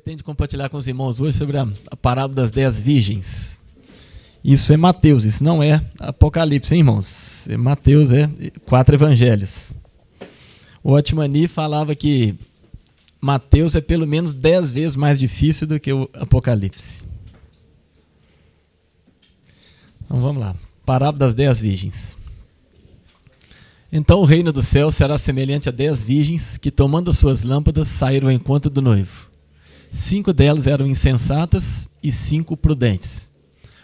pretende compartilhar com os irmãos hoje sobre a parábola das 10 virgens. Isso é Mateus, isso não é Apocalipse, hein, irmãos? Mateus é 4 evangelhos. O Otmani falava que Mateus é pelo menos 10 vezes mais difícil do que o Apocalipse. Então vamos lá. Parábola das 10 virgens. Então o reino do céu será semelhante a 10 virgens que, tomando as suas lâmpadas, saíram ao encontro do noivo. 5 delas eram insensatas e 5 prudentes.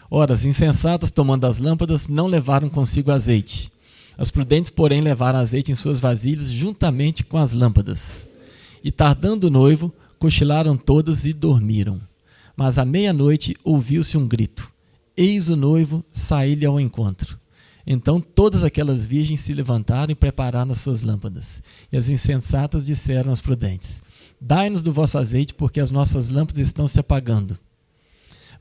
Ora, as insensatas, tomando as lâmpadas, não levaram consigo azeite. As prudentes, porém, levaram azeite em suas vasilhas juntamente com as lâmpadas. E tardando o noivo, cochilaram todas e dormiram. Mas à meia-noite ouviu-se um grito: eis o noivo, saí-lhe ao encontro. Então todas aquelas virgens se levantaram e prepararam as suas lâmpadas. E as insensatas disseram às prudentes: dai-nos do vosso azeite, porque as nossas lâmpadas estão se apagando.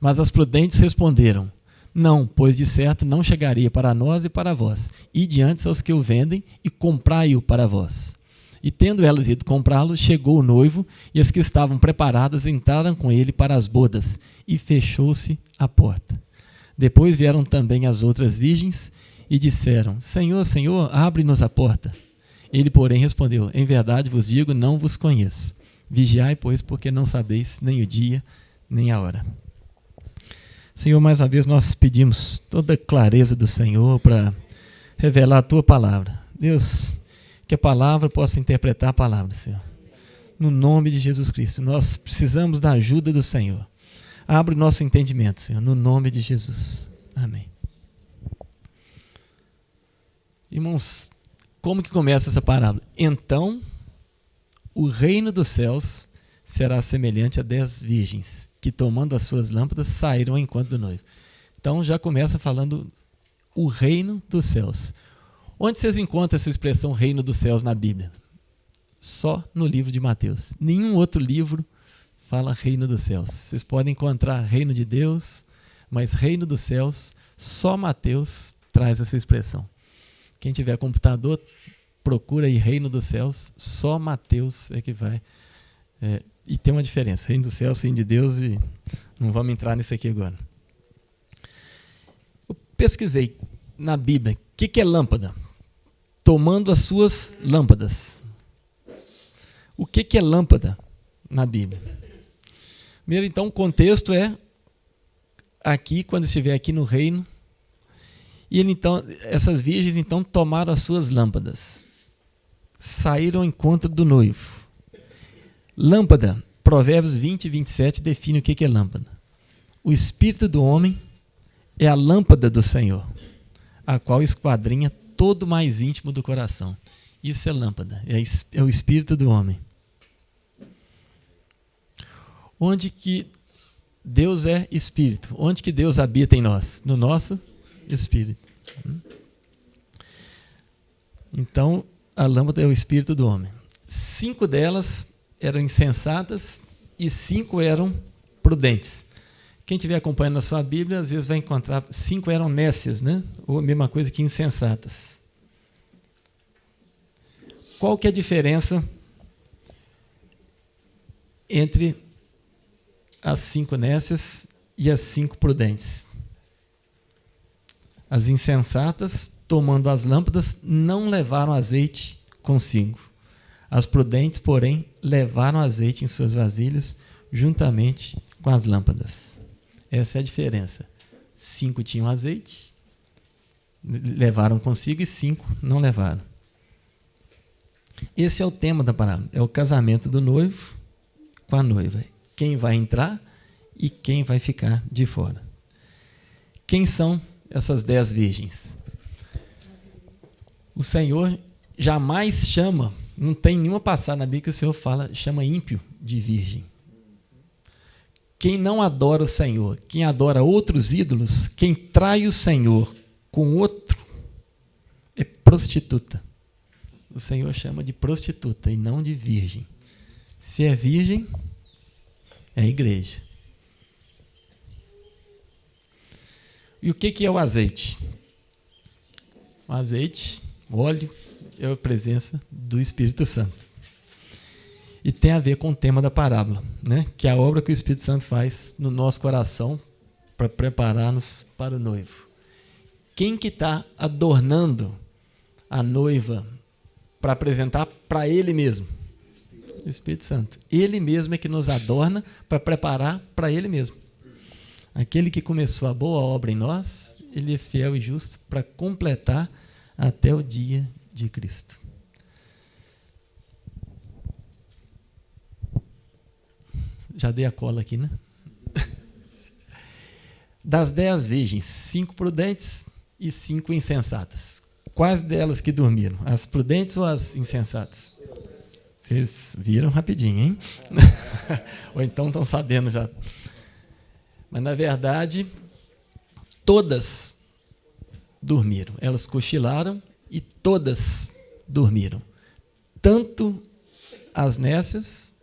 Mas as prudentes responderam: não, pois de certo não chegaria para nós e para vós. Ide antes aos que o vendem e comprai-o para vós. E tendo elas ido comprá-lo, chegou o noivo, e as que estavam preparadas entraram com ele para as bodas, e fechou-se a porta. Depois vieram também as outras virgens e disseram: Senhor, Senhor, abre-nos a porta. Ele, porém, respondeu: em verdade vos digo, não vos conheço. Vigiai, pois, porque não sabeis nem o dia, nem a hora. Senhor, mais uma vez nós pedimos toda a clareza do Senhor para revelar a Tua palavra. Deus, que a palavra possa interpretar a palavra, Senhor. No nome de Jesus Cristo, nós precisamos da ajuda do Senhor. Abre o nosso entendimento, Senhor, no nome de Jesus. Amém. Irmãos, como que começa essa parábola? Então, o reino dos céus será semelhante a 10 virgens, que tomando as suas lâmpadas saíram ao encontro do noivo. Então já começa falando o reino dos céus. Onde vocês encontram essa expressão reino dos céus na Bíblia? Só no livro de Mateus. Nenhum outro livro fala reino dos céus. Vocês podem encontrar reino de Deus, mas reino dos céus, só Mateus traz essa expressão. Quem tiver computador, procura aí reino dos céus, só Mateus é que vai. E tem uma diferença, reino dos céus, reino de Deus, e não vamos entrar nisso aqui agora. Eu pesquisei na Bíblia, o que é lâmpada? Tomando as suas lâmpadas. O que é lâmpada na Bíblia? Primeiro, então, o contexto é aqui, quando estiver aqui no reino, e ele, então, essas virgens então tomaram as suas lâmpadas, saíram ao encontro do noivo. Lâmpada, Provérbios 20 e 27 define o que é lâmpada. O espírito do homem é a lâmpada do Senhor, a qual esquadrinha todo o mais íntimo do coração. Isso é lâmpada, é o espírito do homem. Onde que Deus é espírito? Onde que Deus habita em nós? No nosso espírito. Então, a lâmpada é o espírito do homem. 5 delas eram insensatas e 5 eram prudentes. Quem estiver acompanhando a sua Bíblia, às vezes vai encontrar 5 eram nécias, né? Ou a mesma coisa que insensatas. Qual que é a diferença entre as 5 nécias e as 5 prudentes? As insensatas, tomando as lâmpadas, não levaram azeite consigo. As prudentes, porém, levaram azeite em suas vasilhas, juntamente com as lâmpadas. Essa é a diferença. 5 tinham azeite, levaram consigo, e 5 não levaram. Esse é o tema da parábola. É o casamento do noivo com a noiva. Quem vai entrar e quem vai ficar de fora. Quem são essas 10 virgens? O Senhor jamais chama, não tem nenhuma passagem na Bíblia que o Senhor chama ímpio de virgem. Quem não adora o Senhor, quem adora outros ídolos, quem trai o Senhor com outro, é prostituta. O Senhor chama de prostituta e não de virgem. Se é virgem, é a igreja. E o que é o azeite? O azeite, óleo, é a presença do Espírito Santo. E tem a ver com o tema da parábola, né? Que é a obra que o Espírito Santo faz no nosso coração para preparar-nos para o noivo. Quem que está adornando a noiva para apresentar para Ele mesmo? O Espírito Santo. Ele mesmo é que nos adorna para preparar para Ele mesmo. Aquele que começou a boa obra em nós, Ele é fiel e justo para completar até o dia de Cristo. Já dei a cola aqui, né? Das 10 virgens, 5 prudentes e 5 insensatas. Quais delas que dormiram? As prudentes ou as insensatas? Vocês viram rapidinho, hein? Ou então estão sabendo já. Mas, na verdade, todas dormiram. Elas cochilaram e todas dormiram. Tanto as nécias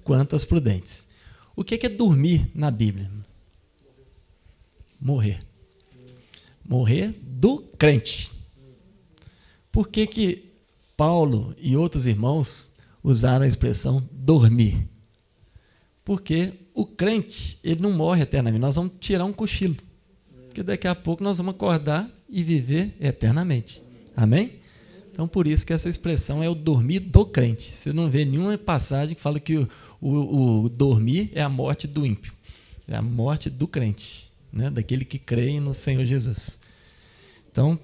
quanto as prudentes. O que é dormir na Bíblia? Morrer. Morrer do crente. Por que Paulo e outros irmãos usaram a expressão dormir? Porque o crente, ele não morre eternamente. Nós vamos tirar um cochilo. Porque daqui a pouco nós vamos acordar e viver eternamente. Amém? Então, por isso que essa expressão é o dormir do crente. Você não vê nenhuma passagem que fala que o dormir é a morte do ímpio. É a morte do crente, né? Daquele que crê no Senhor Jesus. Então,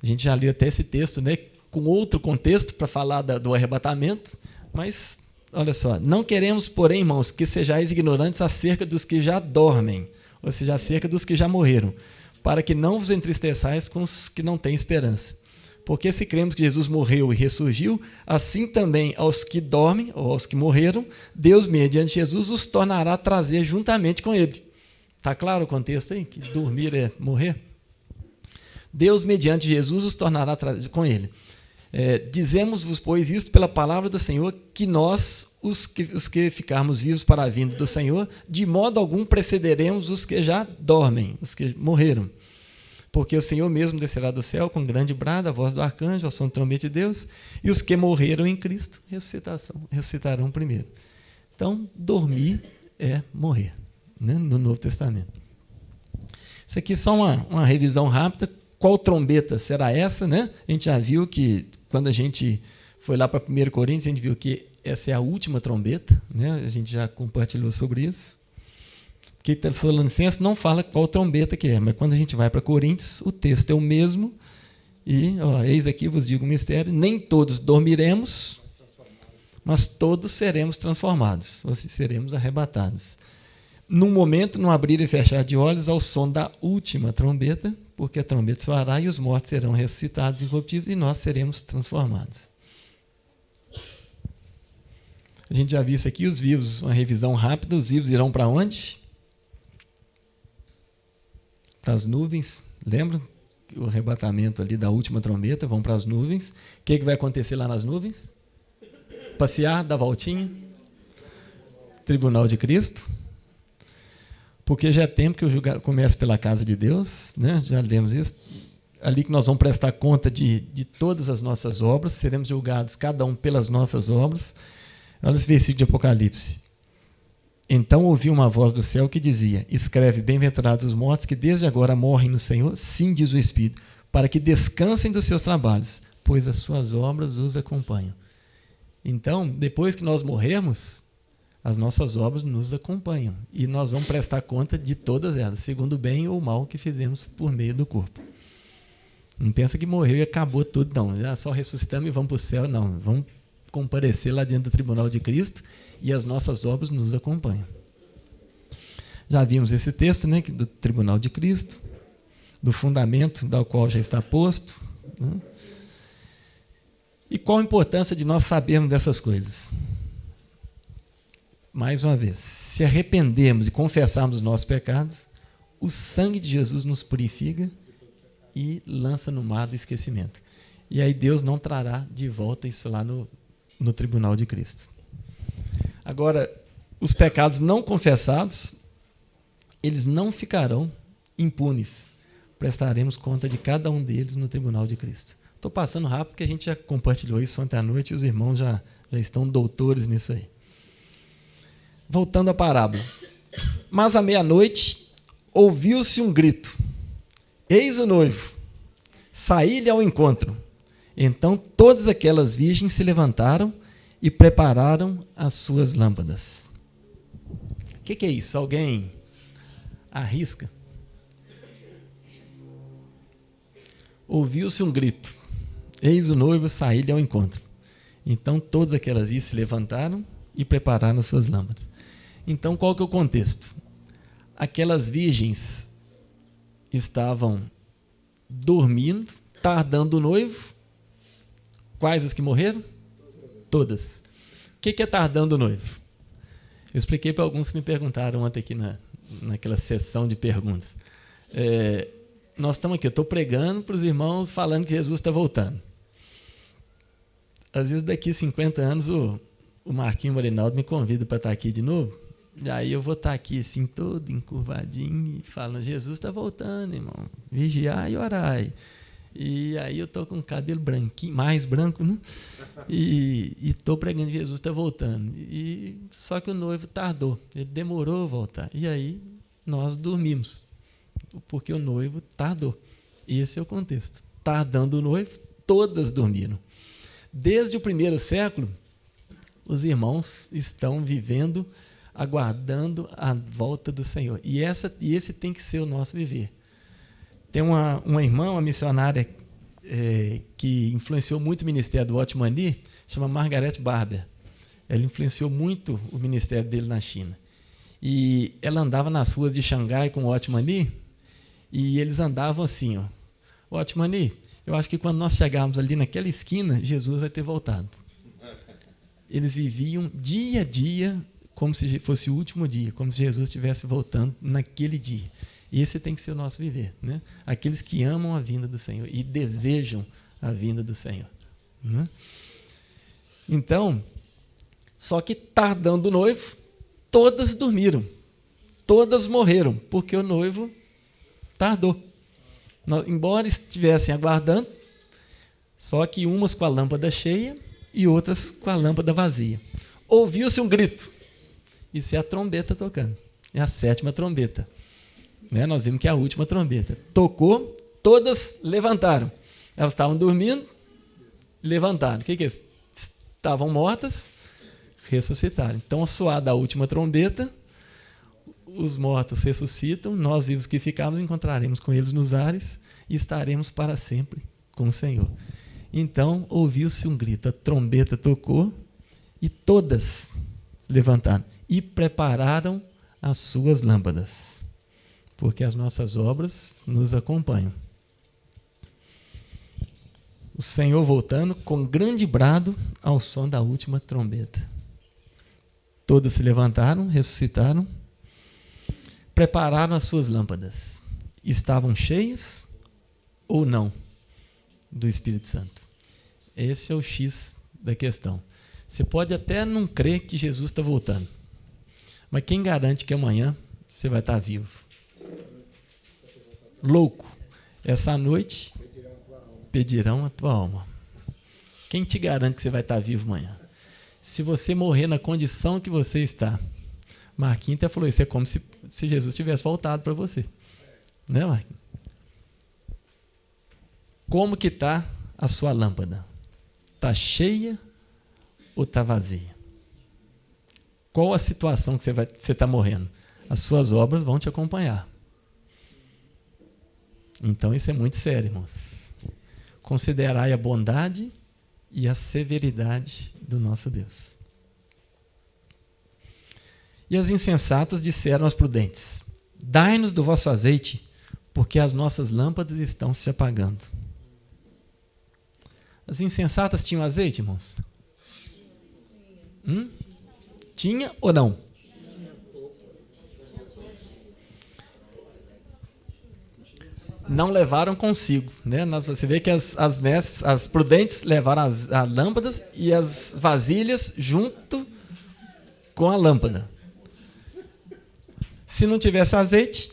a gente já leu até esse texto, né? Com outro contexto para falar do arrebatamento, mas olha só, não queremos, porém, irmãos, que sejais ignorantes acerca dos que já dormem, ou seja, acerca dos que já morreram, para que não vos entristeçais com os que não têm esperança. Porque se cremos que Jesus morreu e ressurgiu, assim também aos que dormem, ou aos que morreram, Deus, mediante Jesus, os tornará a trazer juntamente com Ele. Está claro o contexto aí? Que dormir é morrer? Deus, mediante Jesus, os tornará a trazer com Ele. Dizemos-vos, pois, isto pela palavra do Senhor, que nós, os que ficarmos vivos para a vinda do Senhor, de modo algum precederemos os que já dormem, os que morreram. Porque o Senhor mesmo descerá do céu com grande brado, a voz do arcanjo, ao som do trombete de Deus, e os que morreram em Cristo ressuscitarão primeiro. Então, dormir é morrer, né, no Novo Testamento. Isso aqui é só uma revisão rápida. Qual trombeta será essa, né? A gente já viu que, quando a gente foi lá para 1 Coríntios, a gente viu que essa é a última trombeta, né? A gente já compartilhou sobre isso. Porque Tessalonicenses não fala qual trombeta que é, mas quando a gente vai para Coríntios, o texto é o mesmo. E, eis aqui vos digo um mistério, nem todos dormiremos, mas todos seremos transformados, ou seja, seremos arrebatados. Num momento, num abrir e fechar de olhos, ao som da última trombeta, porque a trombeta soará e os mortos serão ressuscitados incorruptíveis e nós seremos transformados. A gente já viu isso aqui, os vivos, uma revisão rápida, os vivos irão para onde? Para as nuvens, lembram? O arrebatamento ali da última trombeta, vão para as nuvens. O que vai acontecer lá nas nuvens? Passear, dar voltinha. Tribunal de Cristo. Porque já é tempo que o julgamento começa pela casa de Deus, né? Já lemos isso. Ali que nós vamos prestar conta de todas as nossas obras, seremos julgados cada um pelas nossas obras. Olha esse versículo de Apocalipse. Então ouvi uma voz do céu que dizia: escreve, bem-aventurados os mortos que desde agora morrem no Senhor, sim, diz o Espírito, para que descansem dos seus trabalhos, pois as suas obras os acompanham. Então, depois que nós morrermos, as nossas obras nos acompanham e nós vamos prestar conta de todas elas, segundo o bem ou o mal que fizemos por meio do corpo. Não pensa que morreu e acabou tudo, não. Já só ressuscitamos e vamos para o céu, não. Vamos comparecer lá diante do tribunal de Cristo e as nossas obras nos acompanham. Já vimos esse texto, né, do tribunal de Cristo, do fundamento do qual já está posto, né? E qual a importância de nós sabermos dessas coisas? Mais uma vez, se arrependermos e confessarmos os nossos pecados, o sangue de Jesus nos purifica e lança no mar do esquecimento. E aí Deus não trará de volta isso lá no tribunal de Cristo. Agora, os pecados não confessados, eles não ficarão impunes. Prestaremos conta de cada um deles no tribunal de Cristo. Estou passando rápido porque a gente já compartilhou isso ontem à noite e os irmãos já estão doutores nisso aí. Voltando à parábola. Mas à meia-noite ouviu-se um grito. Eis o noivo, saí-lhe ao encontro. Então todas aquelas virgens se levantaram e prepararam as suas lâmpadas. O que é isso? Alguém arrisca? Ouviu-se um grito. Eis o noivo, saí-lhe ao encontro. Então todas aquelas virgens se levantaram e prepararam as suas lâmpadas. Então qual que é o contexto? Aquelas virgens estavam dormindo, tardando o noivo. Quais as que morreram? Todas. O que é tardando o noivo? Eu expliquei para alguns que me perguntaram ontem aqui naquela sessão de perguntas. Nós estamos aqui, eu estou pregando para os irmãos falando que Jesus está voltando. Às vezes daqui a 50 anos o Marquinho Morinaldo me convida para estar aqui de novo. E aí eu vou estar aqui assim, todo encurvadinho, e falando, Jesus está voltando, irmão. Vigiai e orai. E aí eu estou com o cabelo branquinho, mais branco, né? E estou pregando, Jesus está voltando. Só que o noivo tardou, ele demorou a voltar. E aí nós dormimos, porque o noivo tardou. Esse é o contexto. Tardando o noivo, todas dormiram. Desde o primeiro século, os irmãos estão vivendo, aguardando a volta do Senhor. E esse tem que ser o nosso viver. Tem uma irmã, uma missionária que influenciou muito o ministério do Watchman Nee, chama Margaret Barber. Ela influenciou muito o ministério dele na China. E ela andava nas ruas de Xangai com o Watchman Nee, e eles andavam assim, ó. Watchman Nee, eu acho que quando nós chegarmos ali naquela esquina, Jesus vai ter voltado. Eles viviam dia a dia como se fosse o último dia, como se Jesus estivesse voltando naquele dia. E esse tem que ser o nosso viver, né? Aqueles que amam a vinda do Senhor e desejam a vinda do Senhor, né? Então, só que tardando o noivo, todas dormiram, todas morreram, porque o noivo tardou. Embora estivessem aguardando, só que umas com a lâmpada cheia e outras com a lâmpada vazia. Ouviu-se um grito. Isso é a trombeta tocando. É a 7ª trombeta. Né? Nós vimos que é a última trombeta. Tocou, todas levantaram. Elas estavam dormindo, levantaram. O que é isso? Estavam mortas, ressuscitaram. Então, ao soar da última trombeta, os mortos ressuscitam, nós vivos que ficarmos encontraremos com eles nos ares e estaremos para sempre com o Senhor. Então, ouviu-se um grito, a trombeta tocou e todas se levantaram e prepararam as suas lâmpadas, porque as nossas obras nos acompanham. O Senhor voltando com grande brado ao som da última trombeta. Todas se levantaram, ressuscitaram, prepararam as suas lâmpadas. Estavam cheias ou não do Espírito Santo? Esse é o X da questão. Você pode até não crer que Jesus está voltando, mas quem garante que amanhã você vai estar vivo? Louco, essa noite pedirão a tua alma. Quem te garante que você vai estar vivo amanhã? Se você morrer na condição que você está, Marquinhos até falou, isso é como se Jesus tivesse voltado para você. Né, Marquinhos? Como que está a sua lâmpada? Está cheia ou está vazia? Qual a situação que você está morrendo? As suas obras vão te acompanhar. Então isso é muito sério, irmãos. Considerai a bondade e a severidade do nosso Deus. E as insensatas disseram às prudentes: dai-nos do vosso azeite, porque as nossas lâmpadas estão se apagando. As insensatas tinham azeite, irmãos? Tinha ou não? Não levaram consigo, né? Você vê que as prudentes levaram as lâmpadas e as vasilhas junto com a lâmpada. Se não tivesse azeite,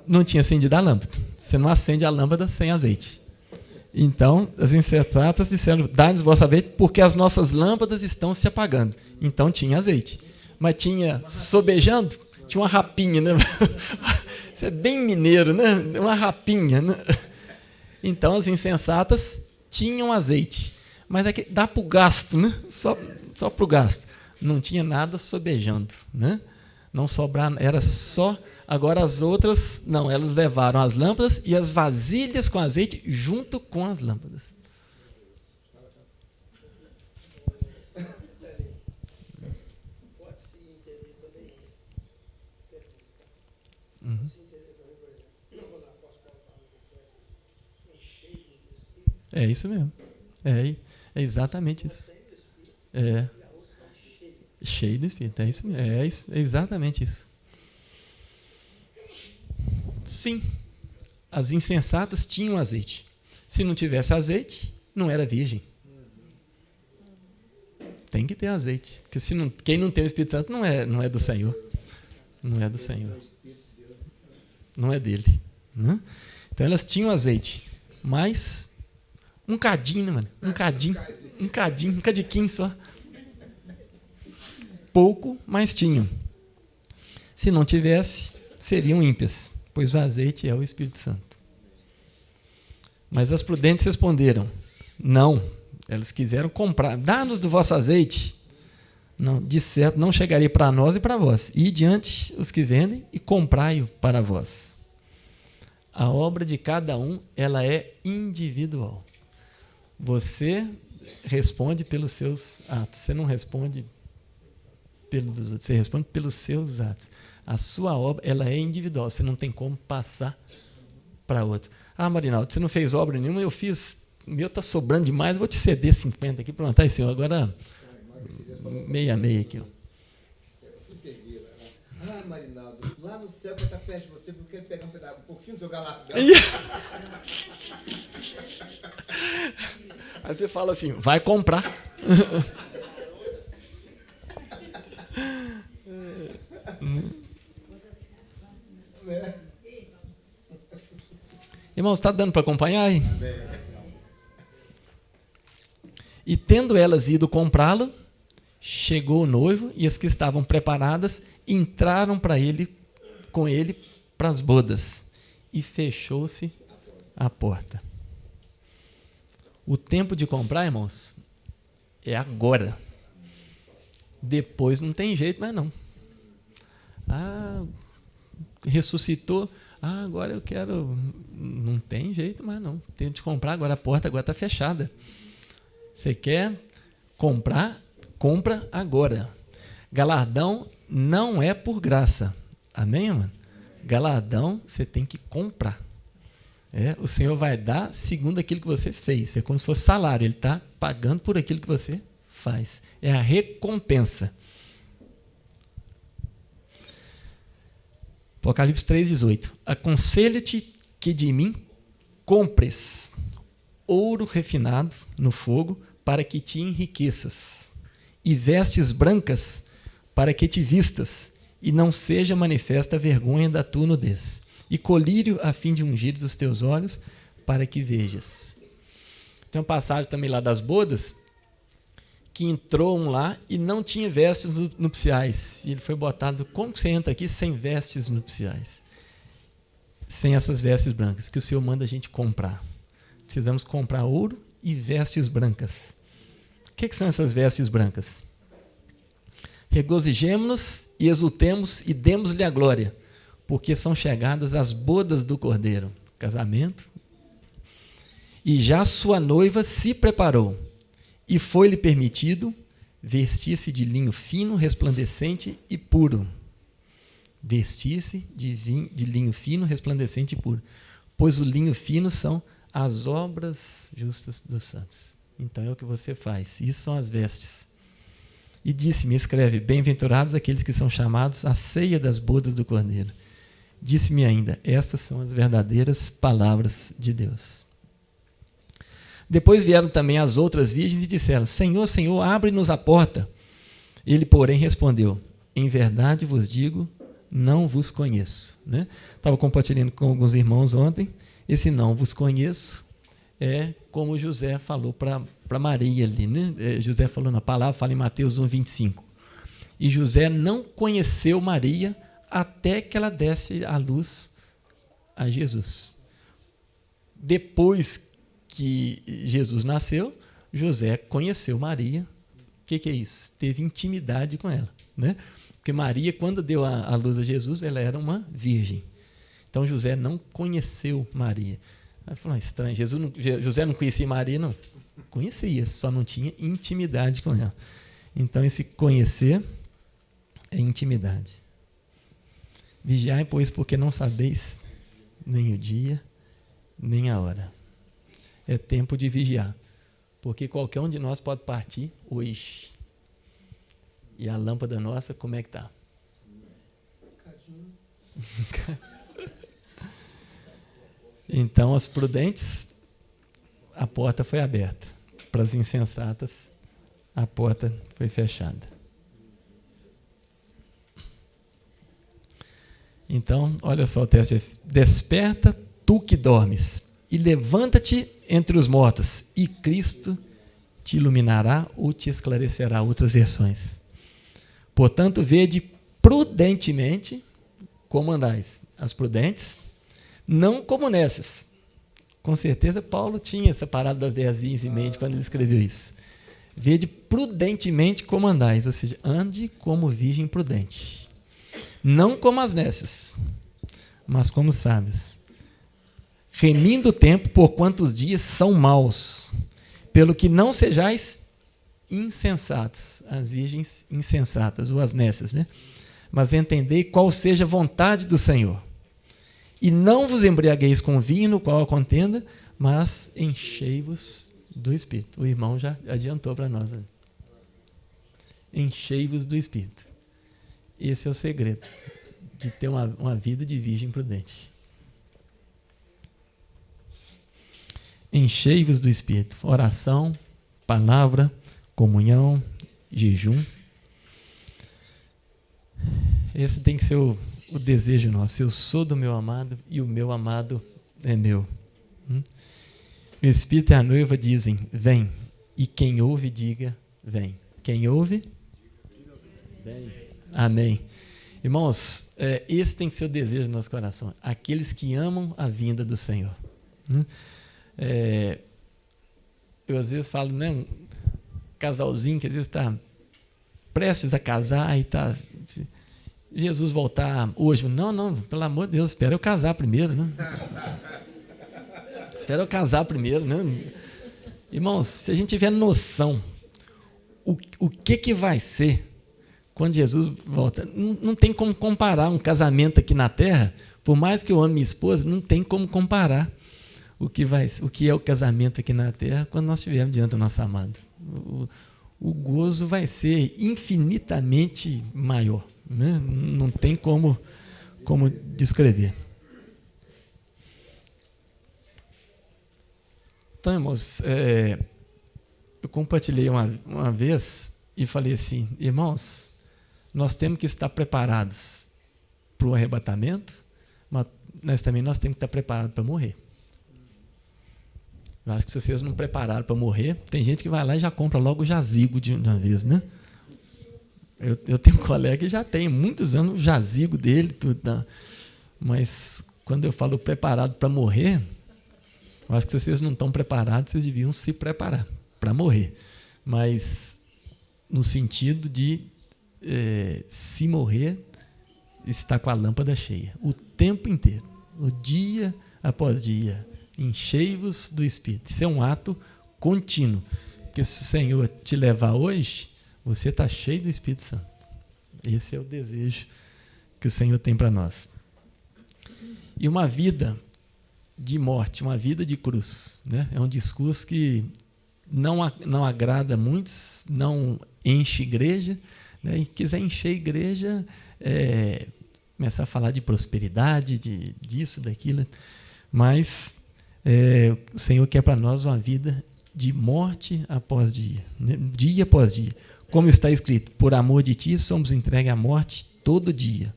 não tinha acendido a lâmpada. Você não acende a lâmpada sem azeite. Então, as insensatas disseram, dá-nos vosso azeite, porque as nossas lâmpadas estão se apagando. Então tinha azeite. Mas tinha sobejando, tinha uma rapinha, né? Isso é bem mineiro, né? Uma rapinha, né? Então as insensatas tinham azeite. Mas é que dá para o gasto, né? Só para o gasto. Não tinha nada sobejando, né? Não sobrava, era só. Agora as outras, não, elas levaram as lâmpadas e as vasilhas com azeite junto com as lâmpadas. Uhum. É isso mesmo. É exatamente isso. É. Cheio do Espírito. É isso mesmo. É exatamente isso. Sim. As insensatas tinham azeite. Se não tivesse azeite, não era virgem. Tem que ter azeite. Porque quem não tem o Espírito Santo não é do Senhor. Não é do Senhor. Não é dele. Né? Então elas tinham azeite. Mas um cadinho, mano. Um cadiquinho só. Pouco, mas tinham. Se não tivesse, seriam ímpias, pois o azeite é o Espírito Santo. Mas as prudentes responderam, não. Elas quiseram comprar. Dá-nos do vosso azeite. Não, de certo, não chegarei para nós e para vós. E diante os que vendem e comprai-o para vós. A obra de cada um, ela é individual. Você responde pelos seus atos. Você não responde pelos outros. Você responde pelos seus atos. A sua obra, ela é individual. Você não tem como passar para outro. Ah, Marinaldo, você não fez obra nenhuma, eu fiz. O meu está sobrando demais, vou te ceder 50 aqui. Pronto, aí, senhor, agora meia aqui. Ó. Ah, Marinaldo, lá no céu vai estar perto de você, porque eu quero pegar um pouquinho do seu galardão. Aí você fala assim, vai comprar. Irmãos, está dando para acompanhar aí? E tendo elas ido comprá-lo, chegou o noivo e as que estavam preparadas entraram com ele para as bodas e fechou-se a porta. O tempo de comprar, irmãos, é agora. Depois não tem jeito mais não. Ah, ressuscitou. Ah, agora eu quero. Não tem jeito mais não. Tenho de comprar agora. A porta agora está fechada. Você quer comprar? Compra agora. Galardão não é por graça. Amém, mano? Galardão você tem que comprar. O Senhor vai dar segundo aquilo que você fez. É como se fosse salário. Ele está pagando por aquilo que você faz. É a recompensa. Apocalipse 3,18. Aconselho-te que de mim compres ouro refinado no fogo para que te enriqueças, e vestes brancas para que te vistas, e não seja manifesta a vergonha da tua nudez, e colírio a fim de ungires os teus olhos para que vejas. Tem uma passagem também lá das bodas, que entrou um lá e não tinha vestes nupciais. E ele foi botado, como que você entra aqui sem vestes nupciais? Sem essas vestes brancas, que o Senhor manda a gente comprar. Precisamos comprar ouro e vestes brancas. O que são essas vestes brancas? Regozijemo-nos e exultemos e demos-lhe a glória, porque são chegadas as bodas do Cordeiro, casamento, e já sua noiva se preparou, e foi-lhe permitido vestir-se de linho fino, resplandecente e puro. Vestir-se de linho fino, resplandecente e puro. Pois o linho fino são as obras justas dos santos. Então é o que você faz. Isso são as vestes. E disse-me, escreve, bem-aventurados aqueles que são chamados à ceia das bodas do Cordeiro. Disse-me ainda, estas são as verdadeiras palavras de Deus. Depois vieram também as outras virgens e disseram, Senhor, Senhor, abre-nos a porta. Ele, porém, respondeu, em verdade vos digo, não vos conheço. Estava compartilhando com alguns irmãos ontem, esse não vos conheço é como José falou para Maria ali, né? José falou na palavra, fala em Mateus 1:25. E José não conheceu Maria até que ela desse à luz a Jesus. Depois que Jesus nasceu, José conheceu Maria. O que é isso? Teve intimidade com ela, né? Porque Maria, quando deu à luz a Jesus, ela era uma virgem. Então José não conheceu Maria. Aí falou, estranho, José não conhecia Maria, não. Conhecia, só não tinha intimidade com ela. Então esse conhecer é intimidade. Vigiai, pois, porque não sabeis nem o dia, nem a hora. É tempo de vigiar, porque qualquer um de nós pode partir hoje. E a lâmpada nossa, como é que está? Então, as prudentes, a porta foi aberta. Para as insensatas, a porta foi fechada. Então, olha só o texto. Desperta, tu que dormes, e levanta-te entre os mortos, e Cristo te iluminará ou te esclarecerá. Outras versões. Portanto, vede prudentemente como andais. As prudentes, não como nessas. Com certeza, Paulo tinha essa parada das 10 virgens em mente quando ele escreveu isso. Vede prudentemente como andais, ou seja, ande como virgem prudente. Não como as nécias, mas como sábios. Remindo o tempo, porquanto os dias são maus, pelo que não sejais insensatos, as virgens insensatas, ou as nécias, né? Mas entendei qual seja a vontade do Senhor. E não vos embriagueis com vinho, no qual há contenda, mas enchei-vos do Espírito. O irmão já adiantou para nós. Né? Enchei-vos do Espírito. Esse é o segredo de ter uma vida de virgem prudente. Enchei-vos do Espírito. Oração, palavra, comunhão, jejum. Esse tem que ser o desejo nosso. Eu sou do meu amado e o meu amado é meu. O Espírito e a noiva dizem, vem. E quem ouve, diga, vem. Quem ouve, vem. Amém. Irmãos, esse tem que ser o desejo do nosso coração. Aqueles que amam a vinda do Senhor. Eu às vezes falo, né, um casalzinho que às vezes está prestes a casar e está... Jesus voltar hoje. Não, pelo amor de Deus, espera eu casar primeiro, né? Espera eu casar primeiro, né? Irmãos, se a gente tiver noção o que vai ser quando Jesus volta, não tem como comparar um casamento aqui na terra, por mais que eu ame minha esposa, não tem como comparar o que é o casamento aqui na terra quando nós estivermos diante do nosso amado. O gozo vai ser infinitamente maior. Né? Não tem como descrever. Então, irmãos, eu compartilhei uma vez e falei assim, irmãos, nós temos que estar preparados para o arrebatamento, mas nós temos que estar preparados para morrer. Eu acho que se vocês não prepararam para morrer, tem gente que vai lá e já compra logo o jazigo de uma vez, né? Eu tenho um colega que já tem muitos anos o jazigo dele, tudo, tá? Mas quando eu falo preparado para morrer, eu acho que se vocês não estão preparados, vocês deviam se preparar para morrer. Mas no sentido de, se morrer, estar com a lâmpada cheia, o tempo inteiro, o dia após dia, enchei-vos do Espírito. Isso é um ato contínuo, porque se o Senhor te levar hoje, você está cheio do Espírito Santo. Esse é o desejo que o Senhor tem para nós. E uma vida de morte, uma vida de cruz, né? É um discurso que não agrada a muitos, não enche igreja, né? E quiser encher a igreja, começar a falar de prosperidade, disso, daquilo, mas o Senhor quer para nós uma vida de morte após dia, né? Dia após dia. Como está escrito, por amor de ti somos entregues à morte todo dia.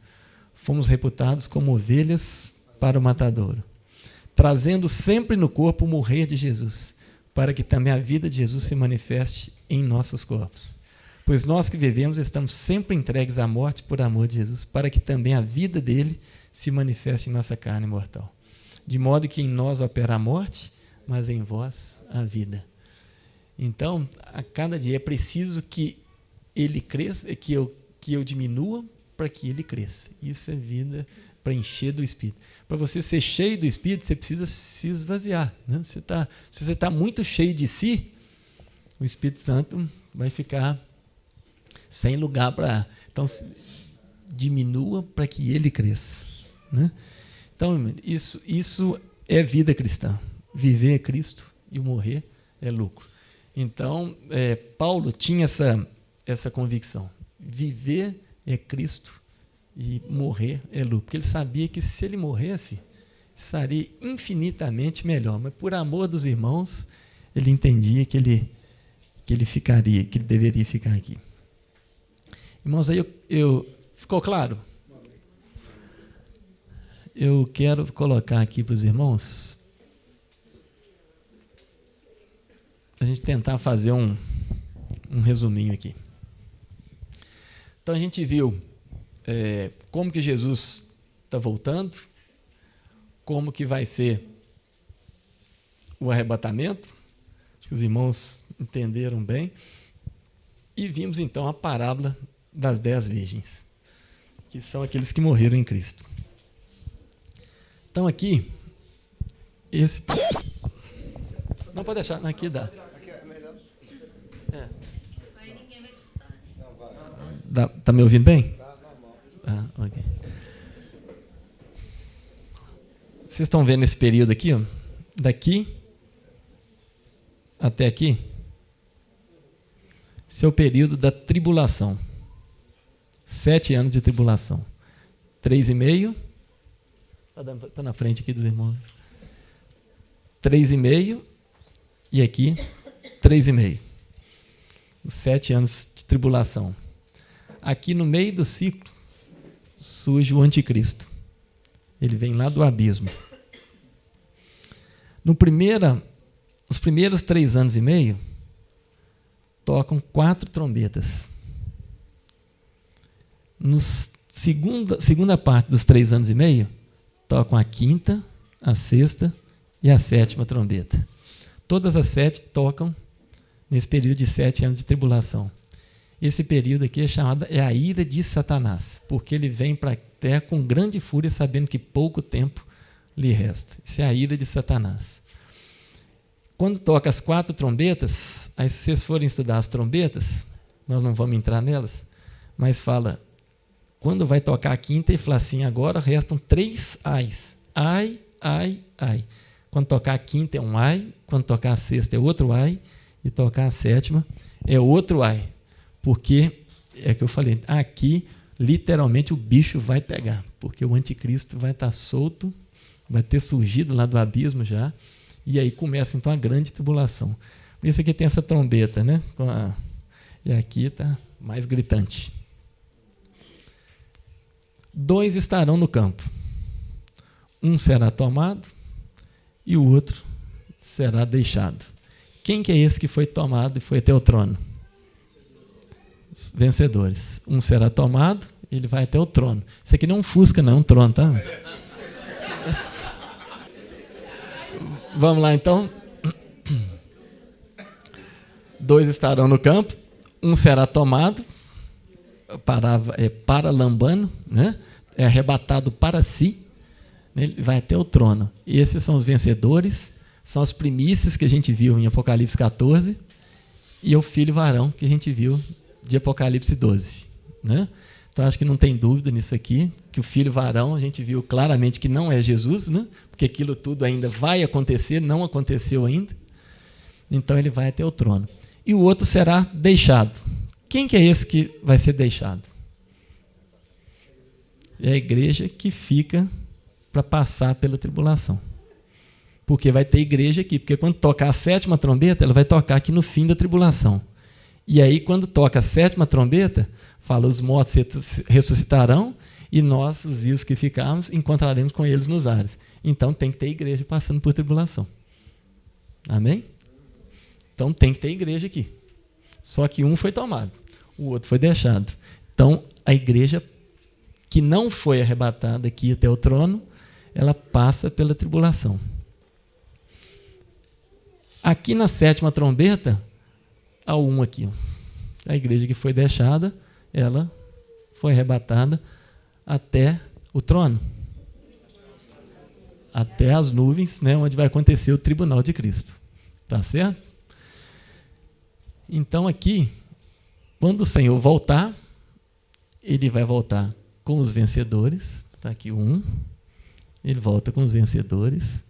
Fomos reputados como ovelhas para o matadouro. trazendo sempre no corpo o morrer de Jesus, para que também a vida de Jesus se manifeste em nossos corpos. Pois nós que vivemos estamos sempre entregues à morte por amor de Jesus, para que também a vida dele se manifeste em nossa carne mortal. De modo que em nós opera a morte, mas em vós a vida. Então, a cada dia é preciso que ele cresça, que eu diminua para que ele cresça. Isso é vida para encher do Espírito. Para você ser cheio do Espírito, você precisa se esvaziar. Né? Se você está muito cheio de si, o Espírito Santo vai ficar sem lugar para... Então, diminua para que ele cresça. Né? Então, isso é vida cristã. Viver é Cristo e o morrer é lucro. Então, Paulo tinha essa convicção. Viver é Cristo e morrer é lucro. Porque ele sabia que se ele morresse, estaria infinitamente melhor. Mas por amor dos irmãos, ele entendia que ele ficaria, que ele deveria ficar aqui. Irmãos, aí ficou claro? Eu quero colocar aqui para os irmãos, a gente tentar fazer um resuminho aqui. Então, a gente viu como que Jesus está voltando, como que vai ser o arrebatamento, acho que os irmãos entenderam bem, e vimos, então, a parábola das 10 virgens, que são aqueles que morreram em Cristo. Então, aqui, não pode deixar, aqui dá. Está me ouvindo bem? Ok. Vocês estão vendo esse período aqui? Ó? Daqui até aqui? Esse é o período da tribulação. 7 anos de tribulação. 3,5. Está na frente aqui dos irmãos. 3,5. E aqui, 3,5. 7 anos de tribulação. Aqui no meio do ciclo, surge o anticristo. Ele vem lá do abismo. Os primeiros 3 anos e meio, tocam 4 trombetas. Na segunda parte dos 3 anos e meio, tocam a 5ª, a 6ª e a 7ª trombeta. Todas as 7 tocam nesse período de 7 anos de tribulação. Esse período aqui é a ira de Satanás, porque ele vem para a terra com grande fúria, sabendo que pouco tempo lhe resta. Isso é a ira de Satanás. Quando toca as 4 trombetas, aí se vocês forem estudar as trombetas, nós não vamos entrar nelas, mas fala, quando vai tocar a 5ª, ele fala assim, agora restam 3 ais. Ai, ai, ai. Quando tocar a 5ª é um ai, quando tocar a 6ª é outro ai, e tocar a 7ª é outro ai. Porque, é que eu falei, aqui, literalmente, o bicho vai pegar, porque o anticristo vai estar solto, vai ter surgido lá do abismo já, e aí começa, então, a grande tribulação. Por isso aqui tem essa trombeta, né? E aqui está mais gritante. 2 estarão no campo. Um será tomado e o outro será deixado. Quem que é esse que foi tomado e foi até o trono? Os vencedores. Um será tomado, ele vai até o trono. Isso aqui não é um Fusca, não é um trono, tá? Vamos lá, então. 2 estarão no campo, um será tomado, paralambano, né? É arrebatado para si, ele vai até o trono. E esses são os vencedores, são as primícias que a gente viu em Apocalipse 14, e é o filho varão que a gente viu de Apocalipse 12. Né? Então, acho que não tem dúvida nisso aqui, que o filho varão, a gente viu claramente que não é Jesus, né? Porque aquilo tudo ainda vai acontecer, não aconteceu ainda. Então, ele vai até o trono. E o outro será deixado. Quem que é esse que vai ser deixado? É a igreja que fica para passar pela tribulação. Porque vai ter igreja aqui, porque quando tocar a 7ª trombeta, ela vai tocar aqui no fim da tribulação. E aí, quando toca a 7ª trombeta, fala, os mortos ressuscitarão, e nós, os vivos que ficarmos, encontraremos com eles nos ares. Então tem que ter igreja passando por tribulação. Amém? Então tem que ter igreja aqui. Só que um foi tomado, o outro foi deixado. Então a igreja que não foi arrebatada aqui até o trono, ela passa pela tribulação. Aqui na 7ª trombeta, há um aqui. A igreja que foi deixada, ela foi arrebatada até o trono. Até as nuvens, né, onde vai acontecer o tribunal de Cristo. Tá certo? Então aqui, quando o Senhor voltar, ele vai voltar com os vencedores. Está aqui um. Ele volta com os vencedores.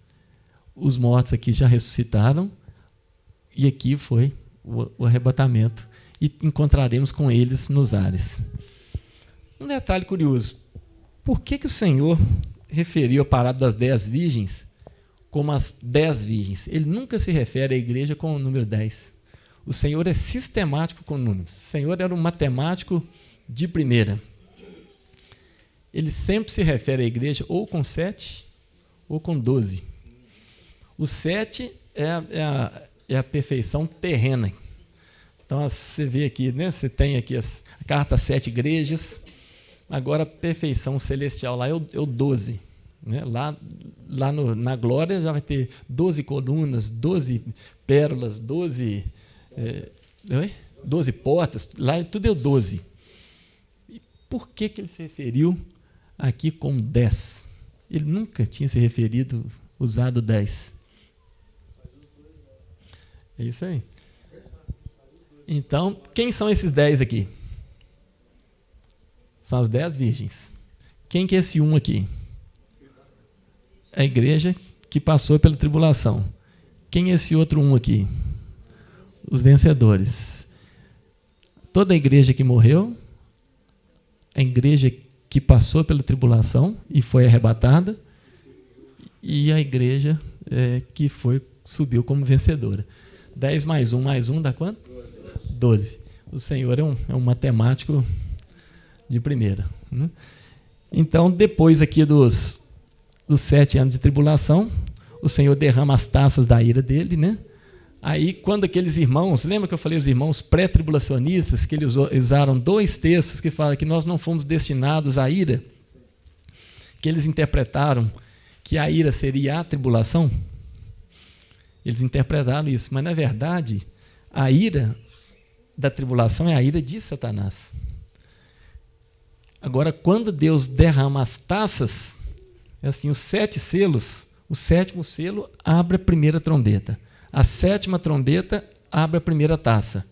Os mortos aqui já ressuscitaram. E aqui foi o arrebatamento. E encontraremos com eles nos ares. Um detalhe curioso. Por que o Senhor referiu a parábola das 10 virgens como as 10 virgens? Ele nunca se refere à igreja com o número 10. O Senhor é sistemático com números. O Senhor era um matemático de primeira. Ele sempre se refere à igreja ou com 7 ou com 12. O 7 é a perfeição terrena. Então, você vê aqui, né? Você tem aqui a carta às 7 igrejas. Agora, a perfeição celestial lá é o 12. Né? Lá na glória já vai ter 12 colunas, 12 pérolas, 12 portas. Lá tudo é o 12. E por que ele se referiu aqui com 10? Ele nunca tinha se referido, usado 10. É isso aí. Então, quem são esses 10 aqui? São as 10 virgens. Quem que é esse um aqui? A igreja que passou pela tribulação. Quem é esse outro um aqui? Os vencedores. Toda a igreja que morreu, a igreja que passou pela tribulação e foi arrebatada, e a igreja que subiu como vencedora. 10 mais 1 dá quanto? 12. O Senhor é um matemático de primeira. Né? Então, depois aqui dos 7 anos de tribulação, o Senhor derrama as taças da ira dele, né? Aí, quando aqueles irmãos, lembra que eu falei os irmãos pré-tribulacionistas, que eles usaram 2 textos que falam que nós não fomos destinados à ira, que eles interpretaram que a ira seria a tribulação? Eles interpretaram isso, mas na verdade, a ira da tribulação é a ira de Satanás. Agora, quando Deus derrama as taças, é assim, os 7 selos, o 7º selo abre a primeira trombeta. A 7ª trombeta abre a primeira taça.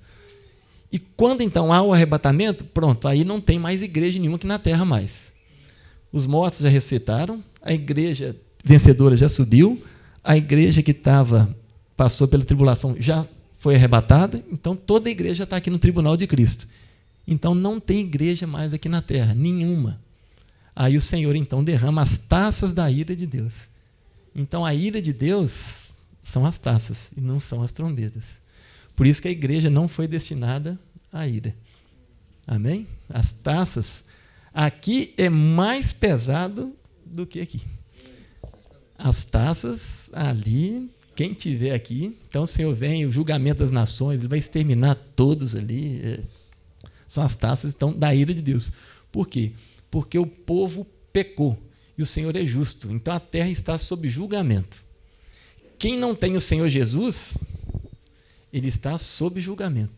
E quando então há o arrebatamento, pronto, aí não tem mais igreja nenhuma aqui na terra mais. Os mortos já ressuscitaram, a igreja vencedora já subiu, a igreja que passou pela tribulação já foi arrebatada, então toda a igreja está aqui no tribunal de Cristo. Então não tem igreja mais aqui na terra, nenhuma. Aí o Senhor então derrama as taças da ira de Deus. Então a ira de Deus são as taças e não são as trombetas. Por isso que a igreja não foi destinada à ira. Amém? As taças aqui é mais pesado do que aqui. As taças ali, quem tiver aqui, então o Senhor vem, o julgamento das nações, ele vai exterminar todos ali. São as taças então, da ira de Deus. Por quê? Porque o povo pecou e o Senhor é justo. Então a terra está sob julgamento. Quem não tem o Senhor Jesus, ele está sob julgamento.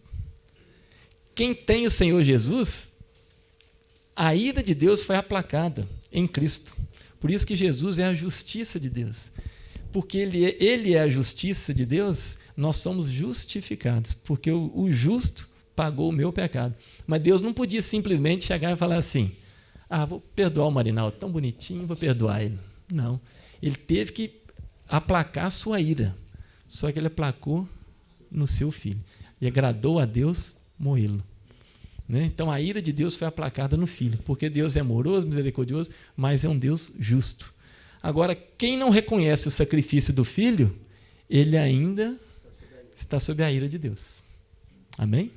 Quem tem o Senhor Jesus, a ira de Deus foi aplacada em Cristo. Por isso que Jesus é a justiça de Deus. Porque ele é a justiça de Deus, nós somos justificados. Porque o justo pagou o meu pecado. Mas Deus não podia simplesmente chegar e falar assim, vou perdoar o Marinaldo, tão bonitinho, vou perdoar ele. Não. Ele teve que aplacar a sua ira. Só que ele aplacou no seu filho. E agradou a Deus moê-lo. Né? Então a ira de Deus foi aplacada no filho. Porque Deus é amoroso, misericordioso, mas é um Deus justo. Agora, quem não reconhece o sacrifício do filho, ele ainda está sob a ira de Deus. Amém?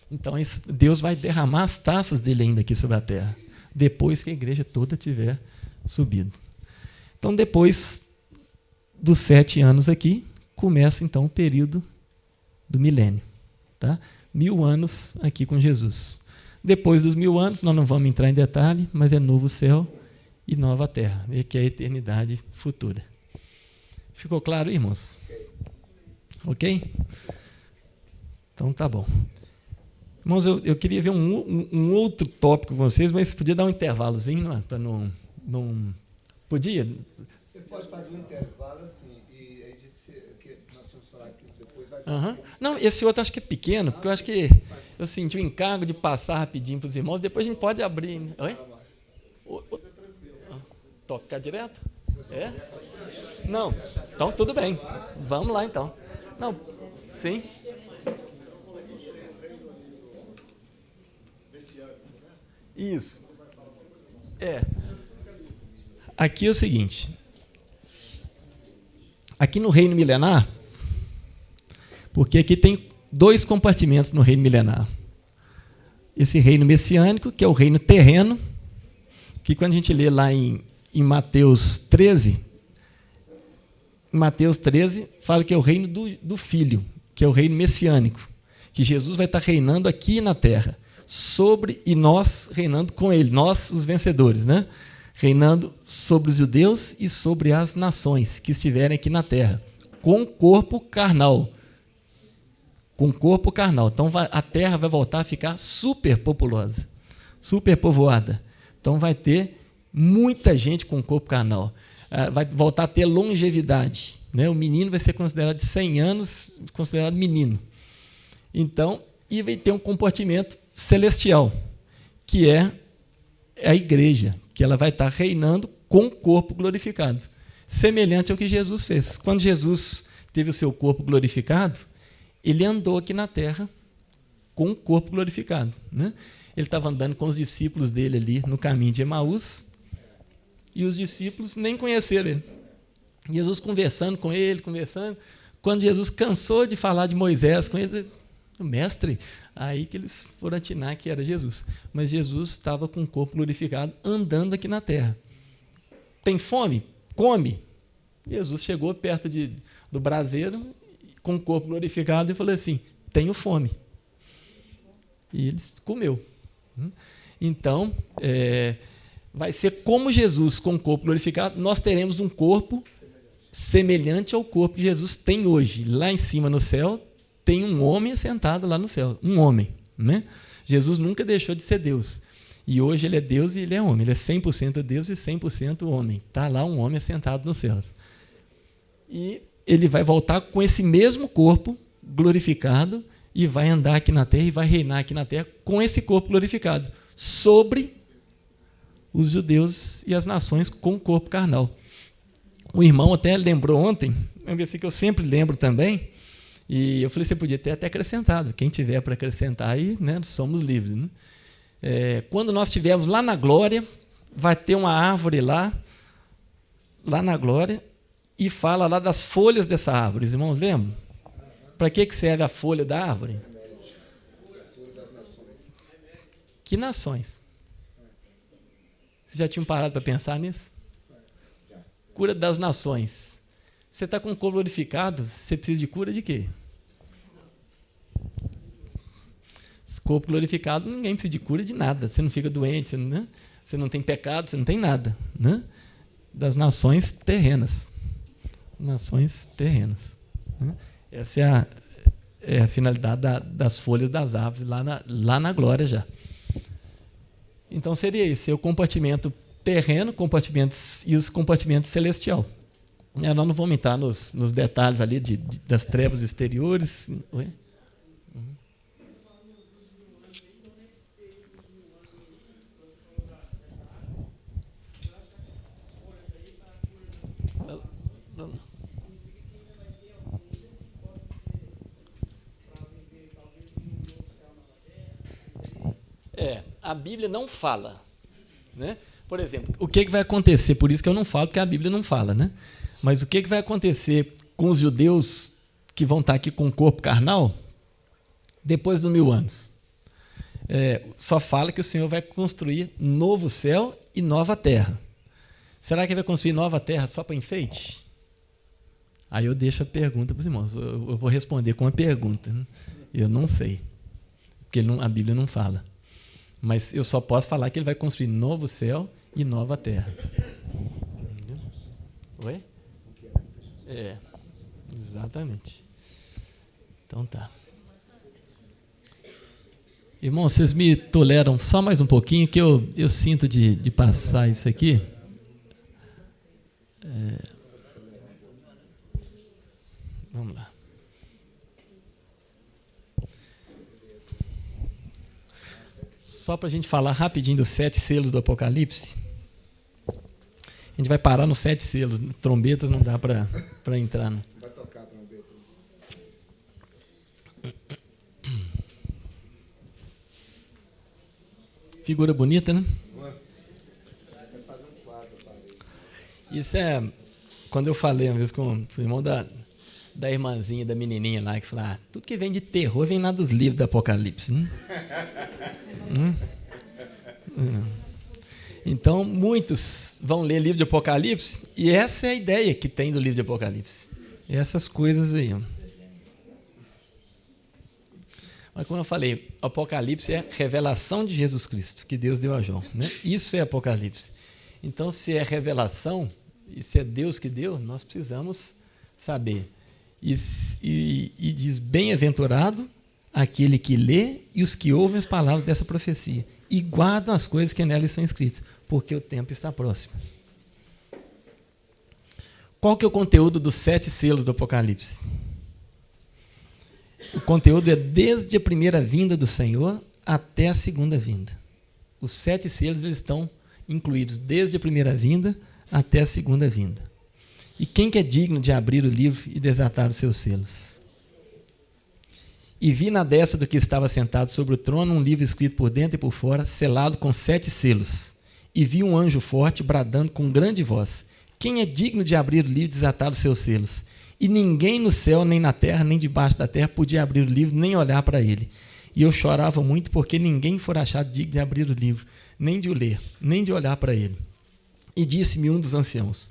Então Deus vai derramar as taças dele ainda aqui sobre a terra. depois que a igreja toda tiver subido. Então, depois dos 7 anos aqui, começa então o período do milênio. Tá? 1000 anos aqui com Jesus. Depois dos 1000 anos, nós não vamos entrar em detalhe, mas é novo céu e nova terra, que é a eternidade futura. Ficou claro, irmãos? Ok? Então tá bom. Irmãos, eu queria ver um outro tópico com vocês, mas podia dar um intervalozinho, não é? Para não. Podia? Você pode fazer um intervalo assim, e aí que nós vamos falar aqui depois. Vai Não, esse outro acho que é pequeno, porque eu acho que eu senti o encargo de passar rapidinho para os irmãos, depois a gente pode abrir. Né? Oi? Tocar direto? É? Não, então tudo bem. Vamos lá então. Não, sim. Isso. Aqui é o seguinte. Aqui no reino milenar, porque aqui tem 2 compartimentos no reino milenar. Esse reino messiânico, que é o reino terreno, que quando a gente lê lá em Mateus 13, fala que é o reino do Filho, que é o reino messiânico, que Jesus vai estar reinando aqui na terra, e nós reinando com ele, nós os vencedores, né? Reinando sobre os judeus e sobre as nações que estiverem aqui na terra, com corpo carnal. Com corpo carnal. Então a terra vai voltar a ficar super populosa, super povoada. Então vai ter muita gente com corpo carnal. Vai voltar a ter longevidade. Né? O menino vai ser considerado de 100 anos, considerado menino. Então, e vai ter um compartimento celestial, que é a igreja, que ela vai estar reinando com o corpo glorificado, semelhante ao que Jesus fez. Quando Jesus teve o seu corpo glorificado, ele andou aqui na terra com o corpo glorificado. Né? Ele estava andando com os discípulos dele ali no caminho de Emaús, e os discípulos nem conheceram ele. Jesus conversando com ele, quando Jesus cansou de falar de Moisés com ele, mestre, aí que eles foram atinar que era Jesus. Mas Jesus estava com o corpo glorificado, andando aqui na terra. Tem fome? Come. Jesus chegou perto do braseiro, com o corpo glorificado, e falou assim, tenho fome. E eles comeu. Então, vai ser como Jesus com o corpo glorificado, nós teremos um corpo semelhante ao corpo que Jesus tem hoje. Lá em cima no céu, tem um homem assentado lá no céu, um homem. Né? Jesus nunca deixou de ser Deus. E hoje ele é Deus e ele é homem. Ele é 100% Deus e 100% homem. Está lá um homem assentado nos céus. E ele vai voltar com esse mesmo corpo glorificado e vai andar aqui na terra e vai reinar aqui na terra com esse corpo glorificado sobre os judeus e as nações com o corpo carnal. O irmão até lembrou ontem, um versículo que eu sempre lembro também, e eu falei, você podia ter até acrescentado, quem tiver para acrescentar aí, né, somos livres. Né? Quando nós estivermos lá na glória, vai ter uma árvore lá na glória, e fala lá das folhas dessa árvore. Os irmãos lembram? Para que serve a folha da árvore? Que nações? Vocês já tinham parado para pensar nisso? Cura das nações. Você está com o corpo glorificado, você precisa de cura de quê? Esse corpo glorificado, ninguém precisa de cura de nada. Você não fica doente, você não tem pecado, você não tem nada. Né? Das nações terrenas. Nações terrenas. Né? Essa é a finalidade das folhas das árvores lá na glória já. Então seria esse, o compartimento terreno, e os compartimentos celestial. Nós não vamos entrar nos detalhes ali das trevas exteriores. Oi? A Bíblia não fala. Né? Por exemplo, o que vai acontecer? Por isso que eu não falo, porque a Bíblia não fala. Né? Mas o que vai acontecer com os judeus que vão estar aqui com o corpo carnal depois dos 1000 anos? só fala que o Senhor vai construir novo céu e nova terra. Será que ele vai construir nova terra só para enfeite? Aí eu deixo a pergunta para os irmãos. Eu vou responder com uma pergunta. Né? Eu não sei, porque a Bíblia não fala. Mas eu só posso falar que ele vai construir novo céu e nova terra. Oi? Exatamente. Então tá. Irmãos, vocês me toleram só mais um pouquinho, que eu sinto de passar isso aqui. Vamos lá. Só para a gente falar rapidinho dos 7 selos do Apocalipse. A gente vai parar nos 7 selos. Trombetas não dá para entrar. Não. Vai tocar a trombeta. Figura bonita, né? Vai fazer um quadro, parede. Isso é... Quando eu falei uma vez com o irmão da irmãzinha, da menininha lá, que falou, tudo que vem de terror vem lá dos livros do Apocalipse. Né? Então, muitos vão ler livro de Apocalipse, e essa é a ideia que tem do livro de Apocalipse. Essas coisas aí. Mas, como eu falei, Apocalipse é revelação de Jesus Cristo, que Deus deu a João. Né? Isso é Apocalipse. Então, se é revelação, e se é Deus que deu, nós precisamos saber. E diz, bem-aventurado aquele que lê e os que ouvem as palavras dessa profecia e guardam as coisas que nelas são escritas, porque o tempo está próximo. Qual que é o conteúdo dos 7 selos do Apocalipse? O conteúdo é desde a primeira vinda do Senhor até a segunda vinda. Os 7 selos eles estão incluídos desde a primeira vinda até a segunda vinda. E quem que é digno de abrir o livro e desatar os seus selos? E vi na destra do que estava sentado sobre o trono um livro escrito por dentro e por fora, selado com 7 selos. E vi um anjo forte bradando com grande voz: quem é digno de abrir o livro e desatar os seus selos? E ninguém no céu, nem na terra, nem debaixo da terra podia abrir o livro, nem olhar para ele. E eu chorava muito, porque ninguém fora achado digno de abrir o livro, nem de o ler, nem de olhar para ele. E disse-me um dos anciãos: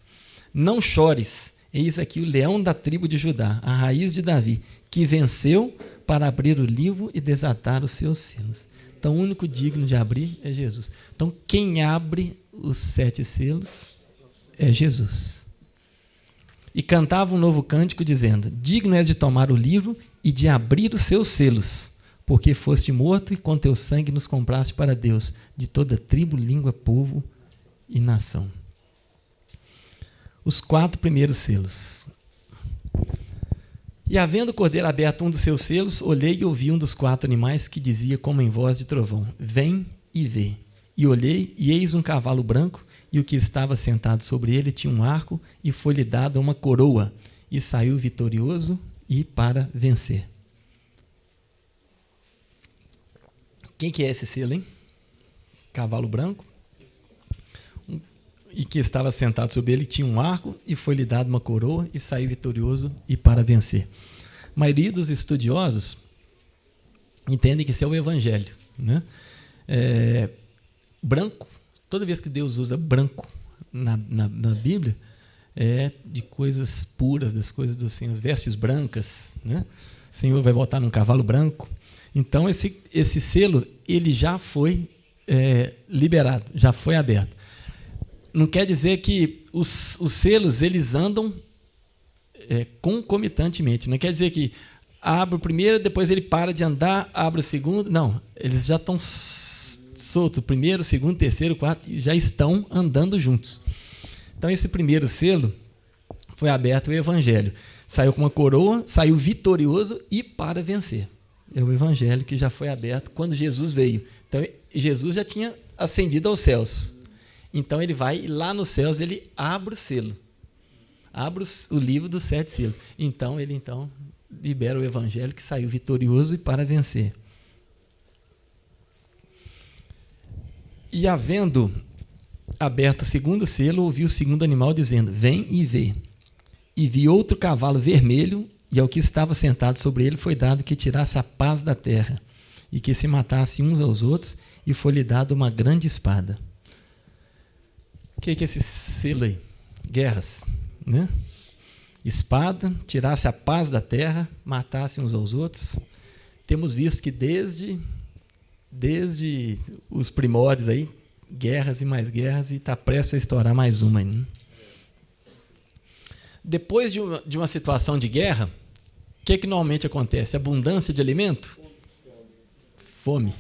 não chores, eis aqui o leão da tribo de Judá, a raiz de Davi, que venceu para abrir o livro e desatar os seus selos. Então, o único digno de abrir é Jesus. Então, quem abre os 7 selos é Jesus. E cantava um novo cântico, dizendo: digno és de tomar o livro e de abrir os seus selos, porque foste morto e com teu sangue nos compraste para Deus, de toda tribo, língua, povo e nação. Os 4 primeiros selos. E havendo o cordeiro aberto um dos seus selos, olhei e ouvi um dos 4 animais que dizia como em voz de trovão: vem e vê. E olhei, e eis um cavalo branco, e o que estava sentado sobre ele tinha um arco, e foi-lhe dada uma coroa, e saiu vitorioso e para vencer. Quem que é esse selo, hein? Cavalo branco, e que estava sentado sobre ele tinha um arco, e foi-lhe dada uma coroa, e saiu vitorioso e para vencer. A maioria dos estudiosos entendem que esse é o Evangelho, né? Branco, toda vez que Deus usa branco na Bíblia, é de coisas puras, das coisas do Senhor, vestes brancas, né? O Senhor vai voltar num cavalo branco. Então, esse selo, ele já foi liberado, já foi aberto. Não quer dizer que os selos eles andam concomitantemente. Não quer dizer que abre o primeiro, depois ele para de andar, abre o segundo. Não, eles já estão soltos. O primeiro, o segundo, o terceiro, o quarto, já estão andando juntos. Então, esse primeiro selo foi aberto o Evangelho. Saiu com uma coroa, saiu vitorioso e para vencer. É o Evangelho que já foi aberto quando Jesus veio. Então, Jesus já tinha ascendido aos céus. Então, ele vai e lá nos céus, ele abre o selo. Abre o livro dos 7 selos. Então, ele libera o Evangelho que saiu vitorioso e para vencer. E havendo aberto o segundo selo, ouvi o segundo animal dizendo: vem e vê. E vi outro cavalo vermelho, e ao que estava sentado sobre ele foi dado que tirasse a paz da terra. e que se matassem uns aos outros, e foi-lhe dada uma grande espada. O que é esse selo aí? Guerras, né? Espada, tirasse a paz da terra, matasse uns aos outros. Temos visto que desde os primórdios aí, guerras e mais guerras, e está prestes a estourar mais uma ainda. Depois de uma situação de guerra, o que normalmente acontece? Abundância de alimento? Fome.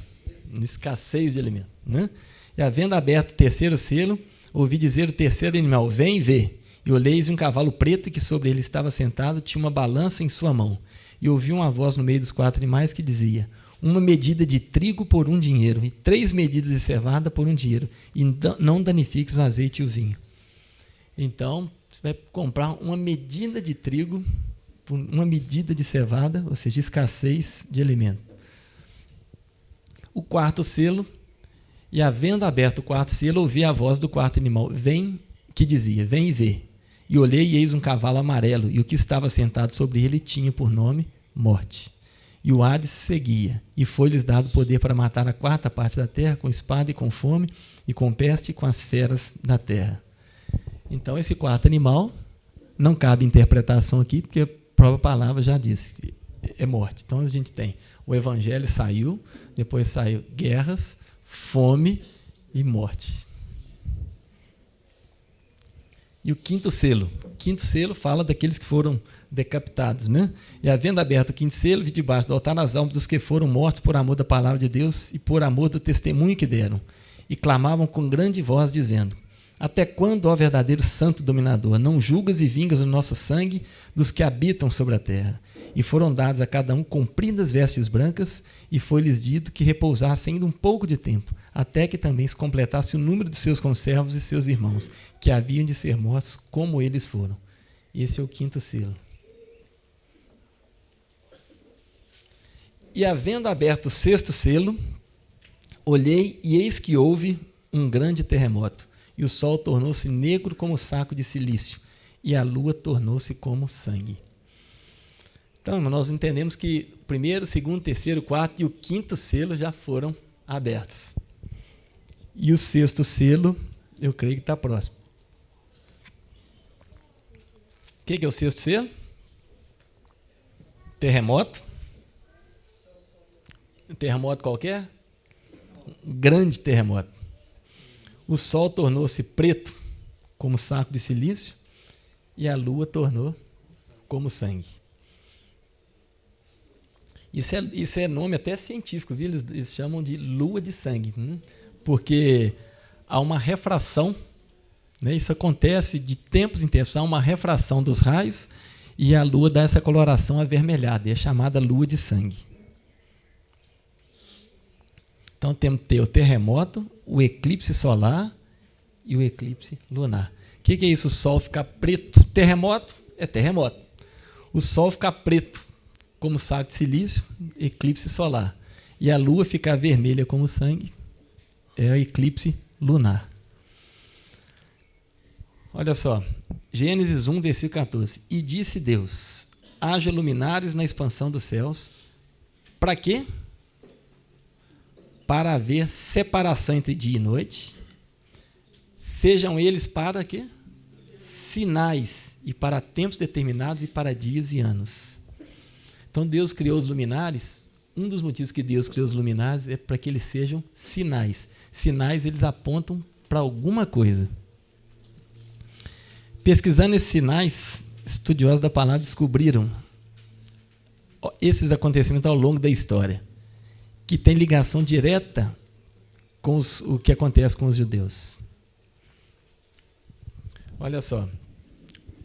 Escassez de alimento, né? E havendo aberto o terceiro selo, ouvi dizer o terceiro animal: vem e vê. E olheis um cavalo preto que sobre ele estava sentado, tinha uma balança em sua mão. E ouvi uma voz no meio dos 4 animais que dizia: uma medida de trigo por 1 dinheiro, e 3 medidas de cevada por 1 dinheiro, e não danifiques o azeite e o vinho. Então, você vai comprar uma medida de trigo por uma medida de cevada, ou seja, escassez de alimento. O 4º selo, e havendo aberto o 4º selo, ouvi a voz do 4º animal, que dizia: vem e vê. E olhei, e eis um cavalo amarelo, e o que estava sentado sobre ele tinha por nome Morte. E o Hades seguia, e foi-lhes dado poder para matar a 4ª parte da terra, com espada e com fome, e com peste e com as feras da terra. Então, esse 4º animal, não cabe interpretação aqui, porque a própria palavra já disse, é morte. Então, a gente tem, o evangelho saiu, depois saiu guerras, fome e morte. E o 5º selo? O 5º selo fala daqueles que foram decapitados, né? E havendo aberto o 5º selo, vi debaixo do altar as almas dos que foram mortos por amor da palavra de Deus e por amor do testemunho que deram. E clamavam com grande voz, dizendo: até quando, ó verdadeiro santo dominador, não julgas e vingas o nosso sangue dos que habitam sobre a terra? E foram dados a cada um compridas vestes brancas, e foi-lhes dito que repousassem ainda um pouco de tempo, até que também se completasse o número de seus conservos e seus irmãos, que haviam de ser mortos como eles foram. Esse é o 5º selo. E havendo aberto o 6º selo, olhei, e eis que houve um grande terremoto, e o sol tornou-se negro como saco de silício, e a lua tornou-se como sangue. Então, nós entendemos que o 1º, 2º, 3º, 4º e o 5º selo já foram abertos. E o 6º selo, eu creio que está próximo. O que é o 6º selo? Terremoto. Um terremoto qualquer? Um grande terremoto. O sol tornou-se preto, como saco de silício, e a lua tornou como sangue. Isso é nome até científico, viu? Eles chamam de lua de sangue, porque há uma refração, né? Isso acontece de tempos em tempos, há uma refração dos raios e a lua dá essa coloração avermelhada, e é chamada lua de sangue. Então temos que ter o terremoto, o eclipse solar e o eclipse lunar. O que é isso? O sol ficar preto. Terremoto é terremoto. O sol ficar preto como saco de silício, eclipse solar. E a lua ficar vermelha como sangue, é o eclipse lunar. Olha só, Gênesis 1, versículo 14. E disse Deus: haja luminares na expansão dos céus. Para quê? Para haver separação entre dia e noite. Sejam eles para quê? Sinais, e para tempos determinados, e para dias e anos. Então Deus criou os luminares. Um dos motivos que Deus criou os luminares é para que eles sejam sinais. Sinais, eles apontam para alguma coisa. Pesquisando esses sinais, estudiosos da palavra descobriram esses acontecimentos ao longo da história, que tem ligação direta com o que acontece com os judeus. Olha só,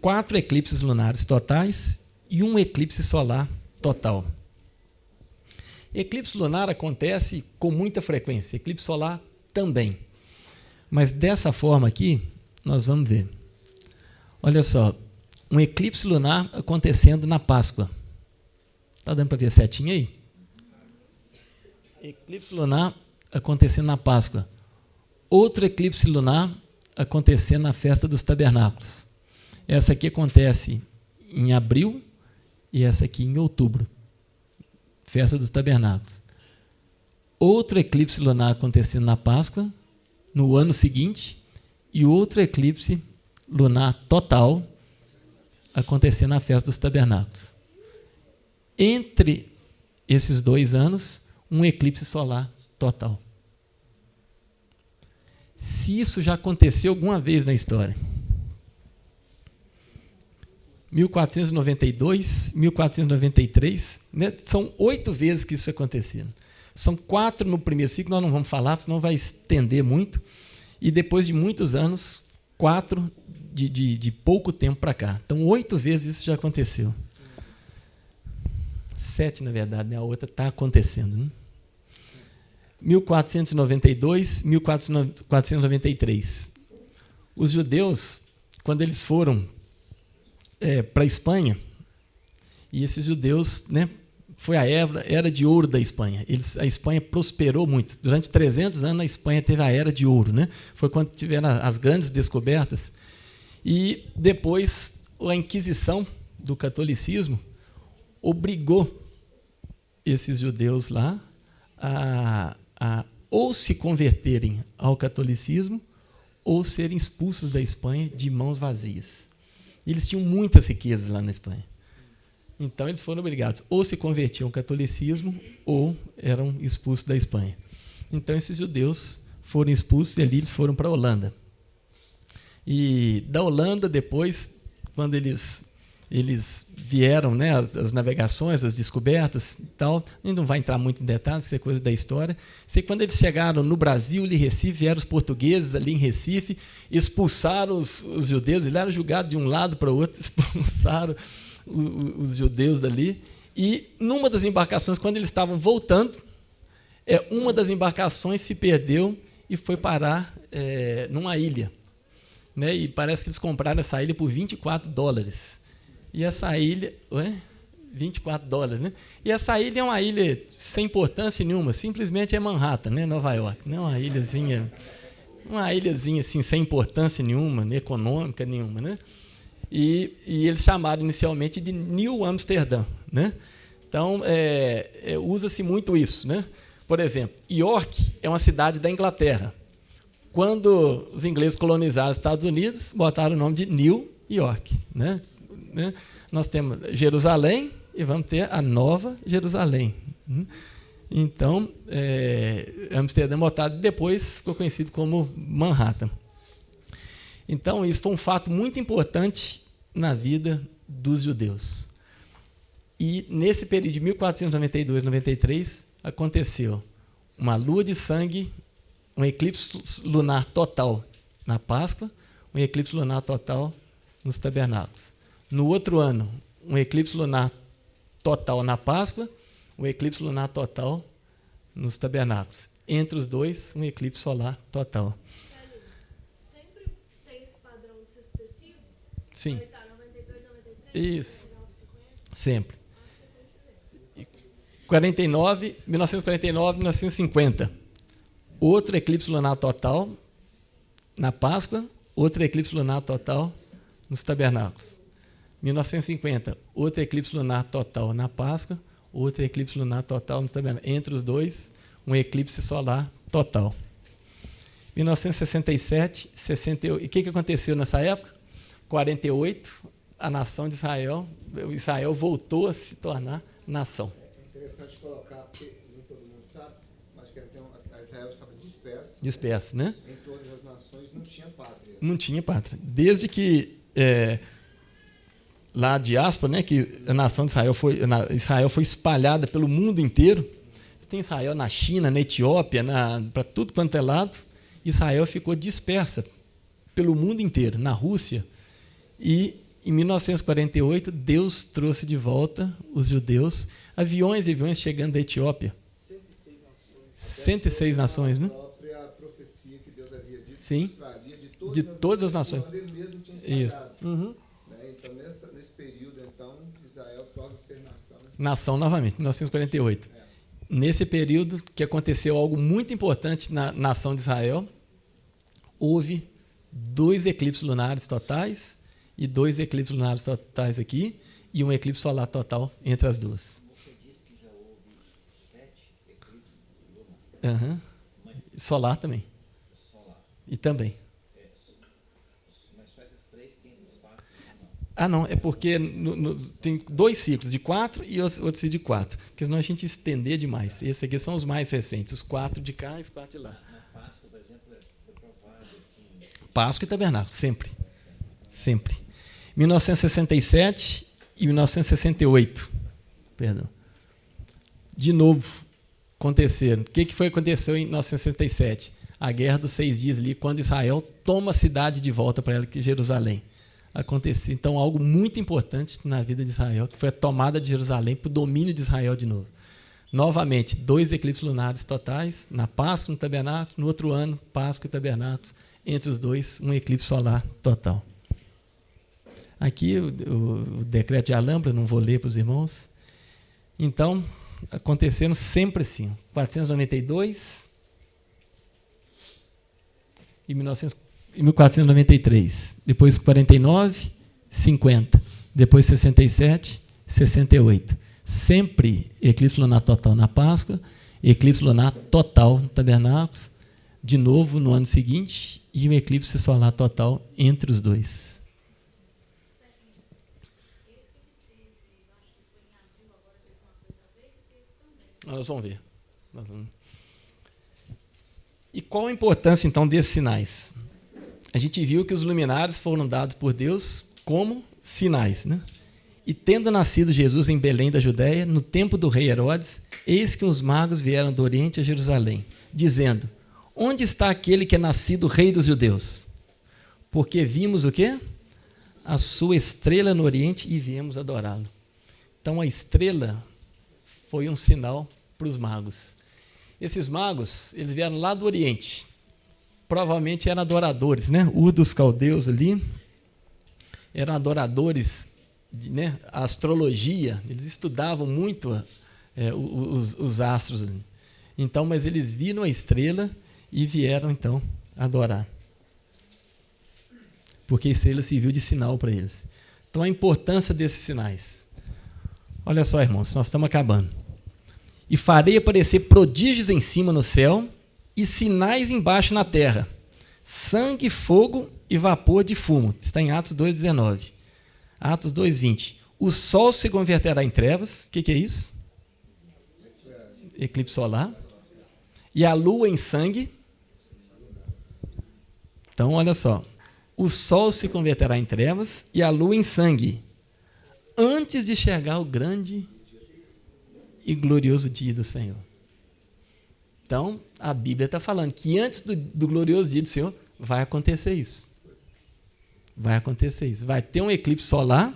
4 eclipses lunares totais e um eclipse solar total. Eclipse lunar acontece com muita frequência, eclipse solar também. Mas dessa forma aqui, nós vamos ver. Olha só, um eclipse lunar acontecendo na Páscoa. Está dando para ver a setinha aí? Eclipse lunar acontecendo na Páscoa. Outro eclipse lunar acontecendo na festa dos tabernáculos. Essa aqui acontece em abril e essa aqui em outubro. Festa dos tabernáculos. outro eclipse lunar acontecendo na Páscoa, no ano seguinte, e outro eclipse lunar total acontecendo na festa dos tabernáculos. Entre esses 2 anos, um eclipse solar total. Se isso já aconteceu alguma vez na história. 1492, 1493, né? São 8 vezes que isso aconteceu. São 4 no primeiro ciclo, nós não vamos falar, senão vai estender muito. E depois de muitos anos, 4 de pouco tempo para cá. Então, 8 vezes isso já aconteceu. 7, na verdade, né? A outra está acontecendo. Né? 1492, 1493. Os judeus, quando eles foram para a Espanha, e esses judeus, né, foi a era de ouro da Espanha. A Espanha prosperou muito. Durante 300 anos, a Espanha teve a era de ouro. Né? Foi quando tiveram as grandes descobertas. E depois, a Inquisição do catolicismo obrigou esses judeus lá a ou se converterem ao catolicismo ou serem expulsos da Espanha de mãos vazias. Eles tinham muitas riquezas lá na Espanha. Então, eles foram obrigados ou se convertiam ao catolicismo ou eram expulsos da Espanha. Então, esses judeus foram expulsos e ali eles foram para a Holanda. E da Holanda, depois, quando eles vieram, né, as navegações, as descobertas e tal, a gente não vai entrar muito em detalhes, isso é coisa da história. Sei que quando eles chegaram no Brasil, em Recife, vieram os portugueses ali em Recife, expulsaram os judeus, eles eram julgados de um lado para o outro, expulsaram os judeus dali. E numa das embarcações, quando eles estavam voltando, uma das embarcações se perdeu e foi parar numa ilha. Né? E parece que eles compraram essa ilha por $24. E essa ilha... $24, né? E essa ilha é uma ilha sem importância nenhuma, simplesmente é Manhattan, né? Nova York. Não é uma ilhazinha assim, sem importância nenhuma, né? Econômica nenhuma. Né? E eles chamaram inicialmente de New Amsterdã. Né? Então, usa-se muito isso. Né? Por exemplo, York é uma cidade da Inglaterra. Quando os ingleses colonizaram os Estados Unidos, botaram o nome de New York. Né? Nós temos Jerusalém e vamos ter a Nova Jerusalém. Então, Amsterdã botado depois ficou conhecido como Manhattan. Então, isso foi um fato muito importante na vida dos judeus. E nesse período de 1492 a 93 aconteceu uma lua de sangue, um eclipse lunar total na Páscoa, um eclipse lunar total nos tabernáculos. No outro ano, um eclipse lunar total na Páscoa, um eclipse lunar total nos tabernáculos. Entre os dois, um eclipse solar total. Sempre tem esse padrão sucessivo? Sim. 92, 93? Isso. Sempre. 1949, 1950. Outro eclipse lunar total na Páscoa, outro eclipse lunar total nos tabernáculos. 1950, outro eclipse lunar total na Páscoa, outro eclipse lunar total nos tabernáculos. Entre os dois, um eclipse solar total. 1967, 68. E o que aconteceu nessa época? 48, a nação de Israel voltou a se tornar nação. É interessante colocar, porque nem todo mundo sabe, mas que Israel estava disperso. Disperso, né? Em todas as nações não tinha pátria. Não tinha pátria. Desde que lá a diáspora, né, que a nação de Israel foi espalhada pelo mundo inteiro. Você tem Israel na China, na Etiópia, para tudo quanto é lado. Israel ficou dispersa pelo mundo inteiro, na Rússia. E em 1948, Deus trouxe de volta os judeus, aviões e aviões chegando da Etiópia. 106 nações, né? A própria profecia que Deus havia dito, sim, de todas as nações. Ele mesmo tinha espalhado. Uhum. Então, nesse período, Israel torna a ser nação. Nação novamente, 1948. Nesse período que aconteceu algo muito importante na nação de Israel, houve 2 eclipses lunares totais e 2 eclipses lunares totais aqui e um eclipse solar total entre as duas. Você disse que já houve 7 eclipses Aham. Solar também. E também. Mas só esses 3 que tem esses 4. Ah, não, é porque tem 2 ciclos, de 4 e outro de 4. Porque senão a gente estender demais. Esses aqui são os mais recentes, os 4 de cá e os 4 de lá. Na Páscoa, por exemplo, foi provado. Assim, Páscoa e tabernáculo, sempre. Sempre. 1967 e 1968. Perdão. De novo, aconteceram. O que aconteceu em 1967? A Guerra dos 6 Dias ali, quando Israel toma a cidade de volta para ela, que é Jerusalém. Aconteceu, então, algo muito importante na vida de Israel, que foi a tomada de Jerusalém para o domínio de Israel de novo. Novamente, 2 eclipses lunares totais, na Páscoa, no tabernáculo, no outro ano, Páscoa e tabernáculos, entre os dois, um eclipse solar total. Aqui, o decreto de Alhambra, não vou ler para os irmãos. Então, aconteceram sempre assim, 492 e 1493, depois 49, 50, depois 67, 68. Sempre eclipse lunar total na Páscoa, eclipse lunar total no tabernáculos, de novo no ano seguinte, e um eclipse solar total entre os dois. Nós vamos ver. E qual a importância, então, desses sinais? A gente viu que os luminares foram dados por Deus como sinais, né? E tendo nascido Jesus em Belém da Judéia, no tempo do rei Herodes, eis que os magos vieram do Oriente a Jerusalém, dizendo: onde está aquele que é nascido rei dos judeus? Porque vimos o quê? A sua estrela no Oriente e viemos adorá-lo. Então a estrela foi um sinal para os magos. Esses magos, eles vieram lá do Oriente. Provavelmente eram adoradores, né? Ur dos caldeus ali. Eram adoradores de, né? A astrologia. Eles estudavam muito os astros ali. Então, mas eles viram a estrela e vieram, então, adorar. Porque a estrela serviu de sinal para eles. Então, a importância desses sinais. Olha só, irmãos, nós estamos acabando. E farei aparecer prodígios em cima no céu e sinais embaixo na terra, sangue, fogo e vapor de fumo. Está em Atos 2,19. Atos 2,20. O sol se converterá em trevas. O que é isso? Eclipse solar. E a lua em sangue. Então, olha só. O sol se converterá em trevas e a lua em sangue, antes de chegar o grande e glorioso dia do Senhor. Então, a Bíblia está falando que antes do glorioso dia do Senhor, vai acontecer isso. Vai acontecer isso. Vai ter um eclipse solar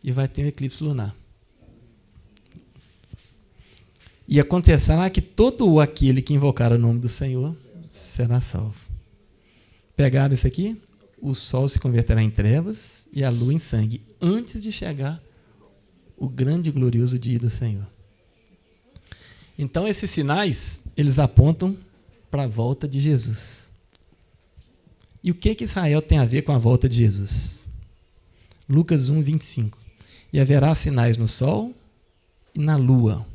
e vai ter um eclipse lunar. E acontecerá que todo aquele que invocar o nome do Senhor será salvo. Pegaram isso aqui? O sol se converterá em trevas e a lua em sangue, antes de chegar o grande e glorioso dia do Senhor. Então, esses sinais, eles apontam para a volta de Jesus. E o que Israel tem a ver com a volta de Jesus? Lucas 1, 25. E haverá sinais no sol e na lua.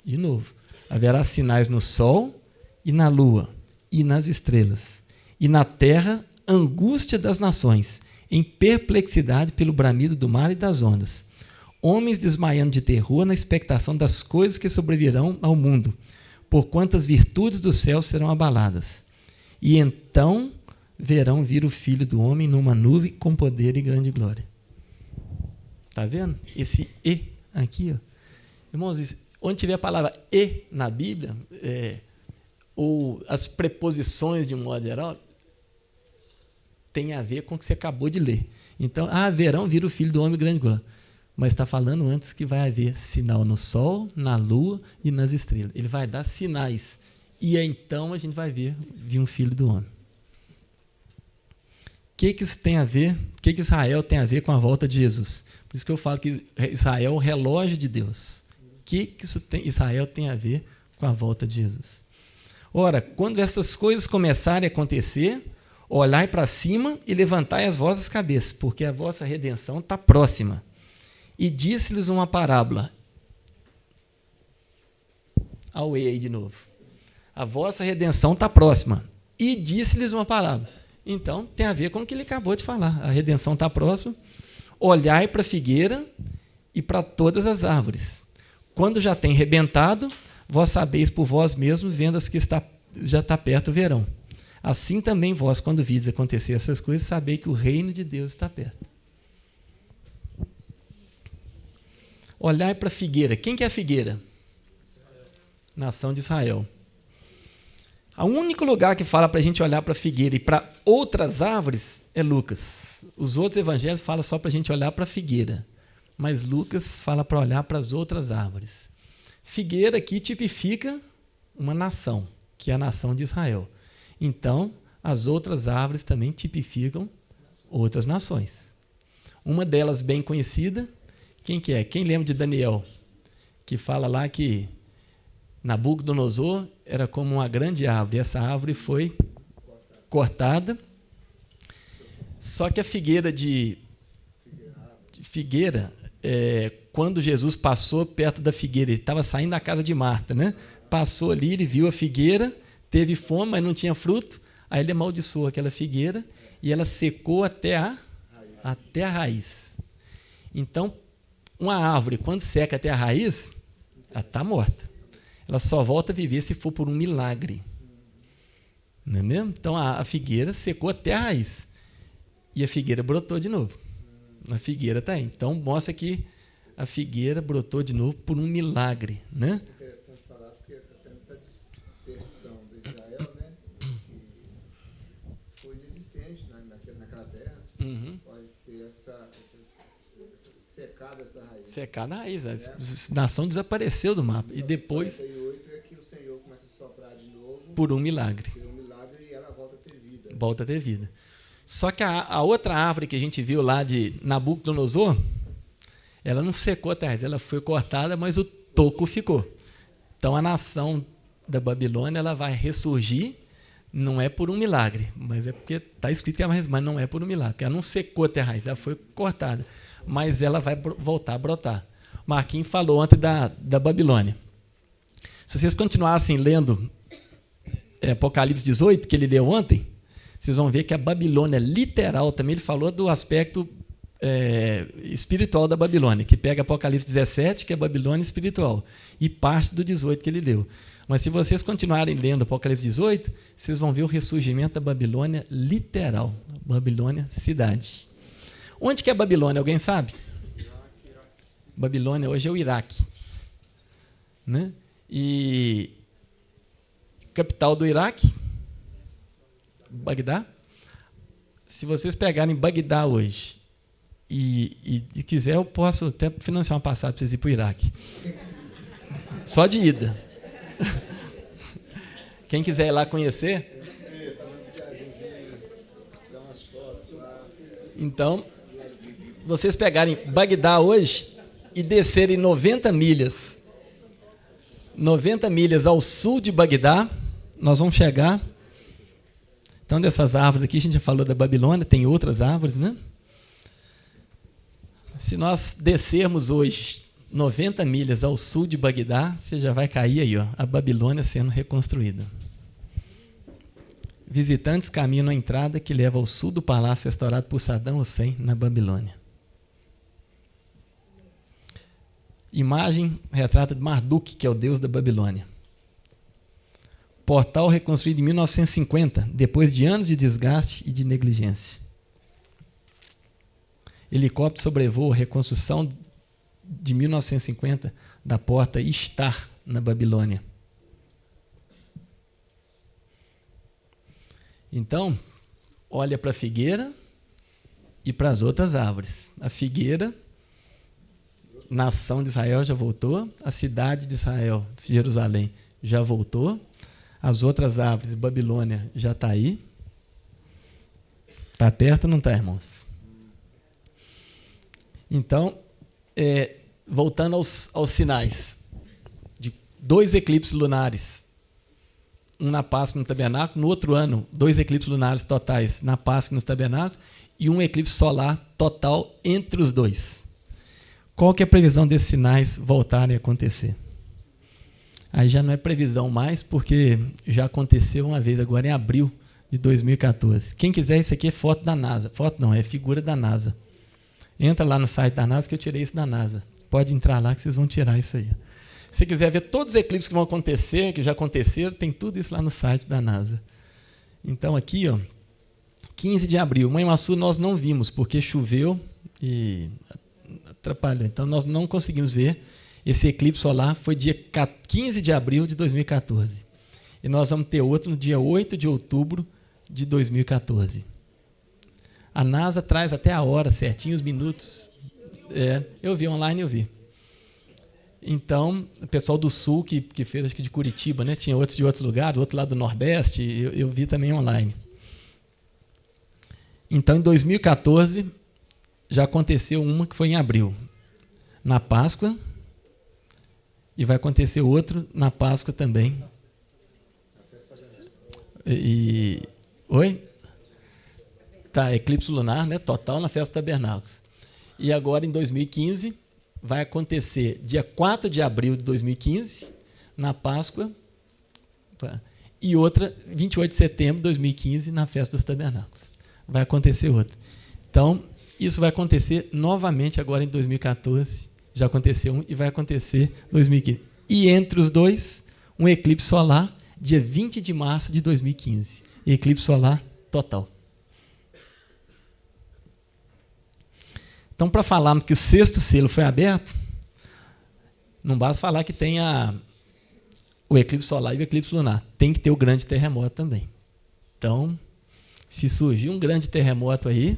De novo. Haverá sinais no sol e na lua e nas estrelas. E na terra, angústia das nações, em perplexidade pelo bramido do mar e das ondas. Homens desmaiando de terror na expectação das coisas que sobrevirão ao mundo, porquanto as virtudes do céu serão abaladas. E então verão vir o Filho do Homem numa nuvem com poder e grande glória. Está vendo? Esse E aqui, ó. Irmãos, onde tiver a palavra E na Bíblia, ou as preposições de um modo geral, tem a ver com o que você acabou de ler. Então, verão vir o Filho do Homem grande glória. Mas está falando antes que vai haver sinal no sol, na lua e nas estrelas. Ele vai dar sinais. E então a gente vai ver um Filho do Homem. O que isso tem a ver? O que Israel tem a ver com a volta de Jesus? Por isso que eu falo que Israel é o relógio de Deus. O que Israel tem a ver com a volta de Jesus? Ora, quando essas coisas começarem a acontecer, olhai para cima e levantai as vossas cabeças, porque a vossa redenção está próxima. E disse-lhes uma parábola. Ao E aí de novo. A vossa redenção está próxima. E disse-lhes uma parábola. Então, tem a ver com o que ele acabou de falar. A redenção está próxima. Olhai para a figueira e para todas as árvores. Quando já tem rebentado, vós sabeis por vós mesmos, vendo as que já está perto o verão. Assim também vós, quando vides acontecer essas coisas, sabeis que o reino de Deus está perto. Olhai para a figueira. Quem que é a figueira? Nação de Israel. O único lugar que fala para a gente olhar para a figueira e para outras árvores é Lucas. Os outros evangelhos falam só para a gente olhar para a figueira. Mas Lucas fala para olhar para as outras árvores. Figueira aqui tipifica uma nação, que é a nação de Israel. Então, as outras árvores também tipificam outras nações. Uma delas bem conhecida, quem que é? Quem lembra de Daniel? Que fala lá que Nabucodonosor era como uma grande árvore. E essa árvore foi cortada. Só que a figueira quando Jesus passou perto da figueira, ele estava saindo da casa de Marta, né? Passou ali, ele viu a figueira, teve fome, mas não tinha fruto. Aí ele amaldiçoou aquela figueira e ela secou até a raiz. Então, uma árvore, quando seca até a raiz, ela está morta. Ela só volta a viver se for por um milagre. Não é mesmo? Então, a figueira secou até a raiz. E a figueira brotou de novo. A figueira está aí. Então, mostra que a figueira brotou de novo por um milagre. Né? É interessante falar, porque até nessa dispersão de Israel, né, que foi inexistente naquela terra, pode ser essa secada essa raiz. Secada a raiz. A nação desapareceu do mapa. E depois, 48 é que o Senhor começa a soprar de novo. por um milagre. Por um milagre e ela volta a ter vida. Volta a ter vida. Só que a outra árvore que a gente viu lá de Nabucodonosor, ela não secou até a raiz, ela foi cortada, mas o toco ficou. Então a nação da Babilônia ela vai ressurgir, não é por um milagre, mas é porque está escrito que ela vai ressurgir, mas não é por um milagre, porque ela não secou até a raiz, ela foi cortada, mas ela vai voltar a brotar. O Marquinhos falou ontem da Babilônia. Se vocês continuassem lendo Apocalipse 18, que ele leu ontem, vocês vão ver que a Babilônia literal também, ele falou do aspecto espiritual da Babilônia, que pega Apocalipse 17, que é a Babilônia espiritual, e parte do 18 que ele deu. Mas se vocês continuarem lendo Apocalipse 18, vocês vão ver o ressurgimento da Babilônia literal, Babilônia cidade. Onde que é a Babilônia? Alguém sabe? Babilônia hoje é o Iraque. Né? E capital do Iraque, Bagdá. Se vocês pegarem Bagdá hoje e quiser, eu posso até financiar uma passagem para vocês ir para o Iraque. Só de ida. Quem quiser ir lá conhecer. Então, vocês pegarem Bagdá hoje e descerem 90 milhas ao sul de Bagdá, nós vamos chegar. Então, dessas árvores aqui, a gente já falou da Babilônia, tem outras árvores, né? Se nós descermos hoje 90 milhas ao sul de Bagdá, você já vai cair aí, ó, a Babilônia sendo reconstruída. Visitantes caminham na entrada que leva ao sul do palácio restaurado por Saddam Hussein, na Babilônia. Imagem retrata de Marduk, que é o deus da Babilônia. Portal reconstruído em 1950, depois de anos de desgaste e de negligência. Helicóptero sobrevoa a reconstrução de 1950 da porta Ishtar, na Babilônia. Então, olha para a figueira e para as outras árvores. A figueira, nação de Israel já voltou, a cidade de Israel, de Jerusalém, já voltou. As outras árvores, Babilônia, já está aí. Está perto ou não está, irmãos? Então, voltando aos sinais, de 2 eclipses lunares, um na Páscoa e no Tabernáculo, no outro ano, 2 eclipses lunares totais na Páscoa e no Tabernáculo, e um eclipse solar total entre os dois. Qual que é a previsão desses sinais voltarem a acontecer? Aí já não é previsão mais, porque já aconteceu uma vez, agora em abril de 2014. Quem quiser, isso aqui é foto da NASA. Foto não, é figura da NASA. Entra lá no site da NASA, que eu tirei isso da NASA. Pode entrar lá que vocês vão tirar isso aí. Se quiser ver todos os eclipses que vão acontecer, que já aconteceram, tem tudo isso lá no site da NASA. Então aqui, ó, 15 de abril, Manhuaçu nós não vimos, porque choveu e atrapalhou. Então nós não conseguimos ver. Esse eclipse solar foi dia 15 de abril de 2014. E nós vamos ter outro no dia 8 de outubro de 2014. A NASA traz até a hora certinho, os minutos. Eu vi online, eu vi. Então, o pessoal do Sul, que fez, acho que de Curitiba, né? Tinha outros de outros lugares, outro lá do Nordeste, eu vi também online. Então, em 2014, já aconteceu uma que foi em abril, na Páscoa, e vai acontecer outro na Páscoa também. Oi? Tá, eclipse lunar, né? Total na Festa dos Tabernáculos. E agora, em 2015, vai acontecer dia 4 de abril de 2015, na Páscoa, e outra, 28 de setembro de 2015, na Festa dos Tabernáculos. Vai acontecer outra. Então, isso vai acontecer novamente agora em 2014. Já aconteceu um e vai acontecer em 2015. E entre os dois, um eclipse solar, dia 20 de março de 2015. Eclipse solar total. Então, para falarmos que o sexto selo foi aberto, não basta falar que tem o eclipse solar e o eclipse lunar. Tem que ter o grande terremoto também. Então, se surgir um grande terremoto aí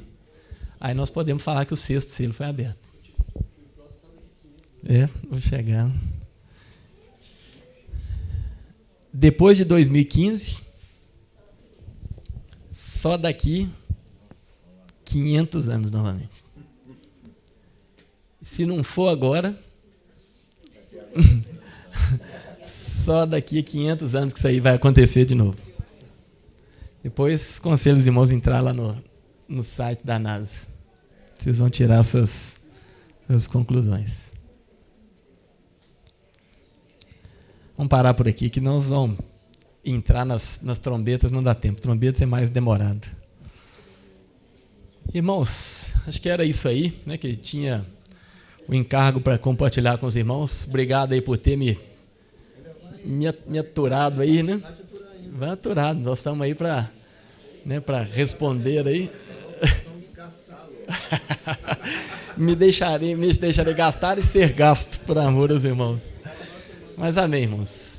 nós podemos falar que o sexto selo foi aberto. Vou chegar. Depois de 2015, só daqui 500 anos novamente. Se não for agora, só daqui a 500 anos que isso aí vai acontecer de novo. Depois, aconselho os irmãos a entrar lá no site da NASA. Vocês vão tirar suas conclusões. Vamos parar por aqui, que nós vamos entrar nas trombetas, não dá tempo. Trombetas é mais demorado. Irmãos, acho que era isso aí, né, que tinha o encargo para compartilhar com os irmãos. Obrigado aí por ter me aturado aí, né? Vai aturado, nós estamos aí para responder aí. me deixarei gastar e ser gasto, por amor aos irmãos. Mas amém, irmãos.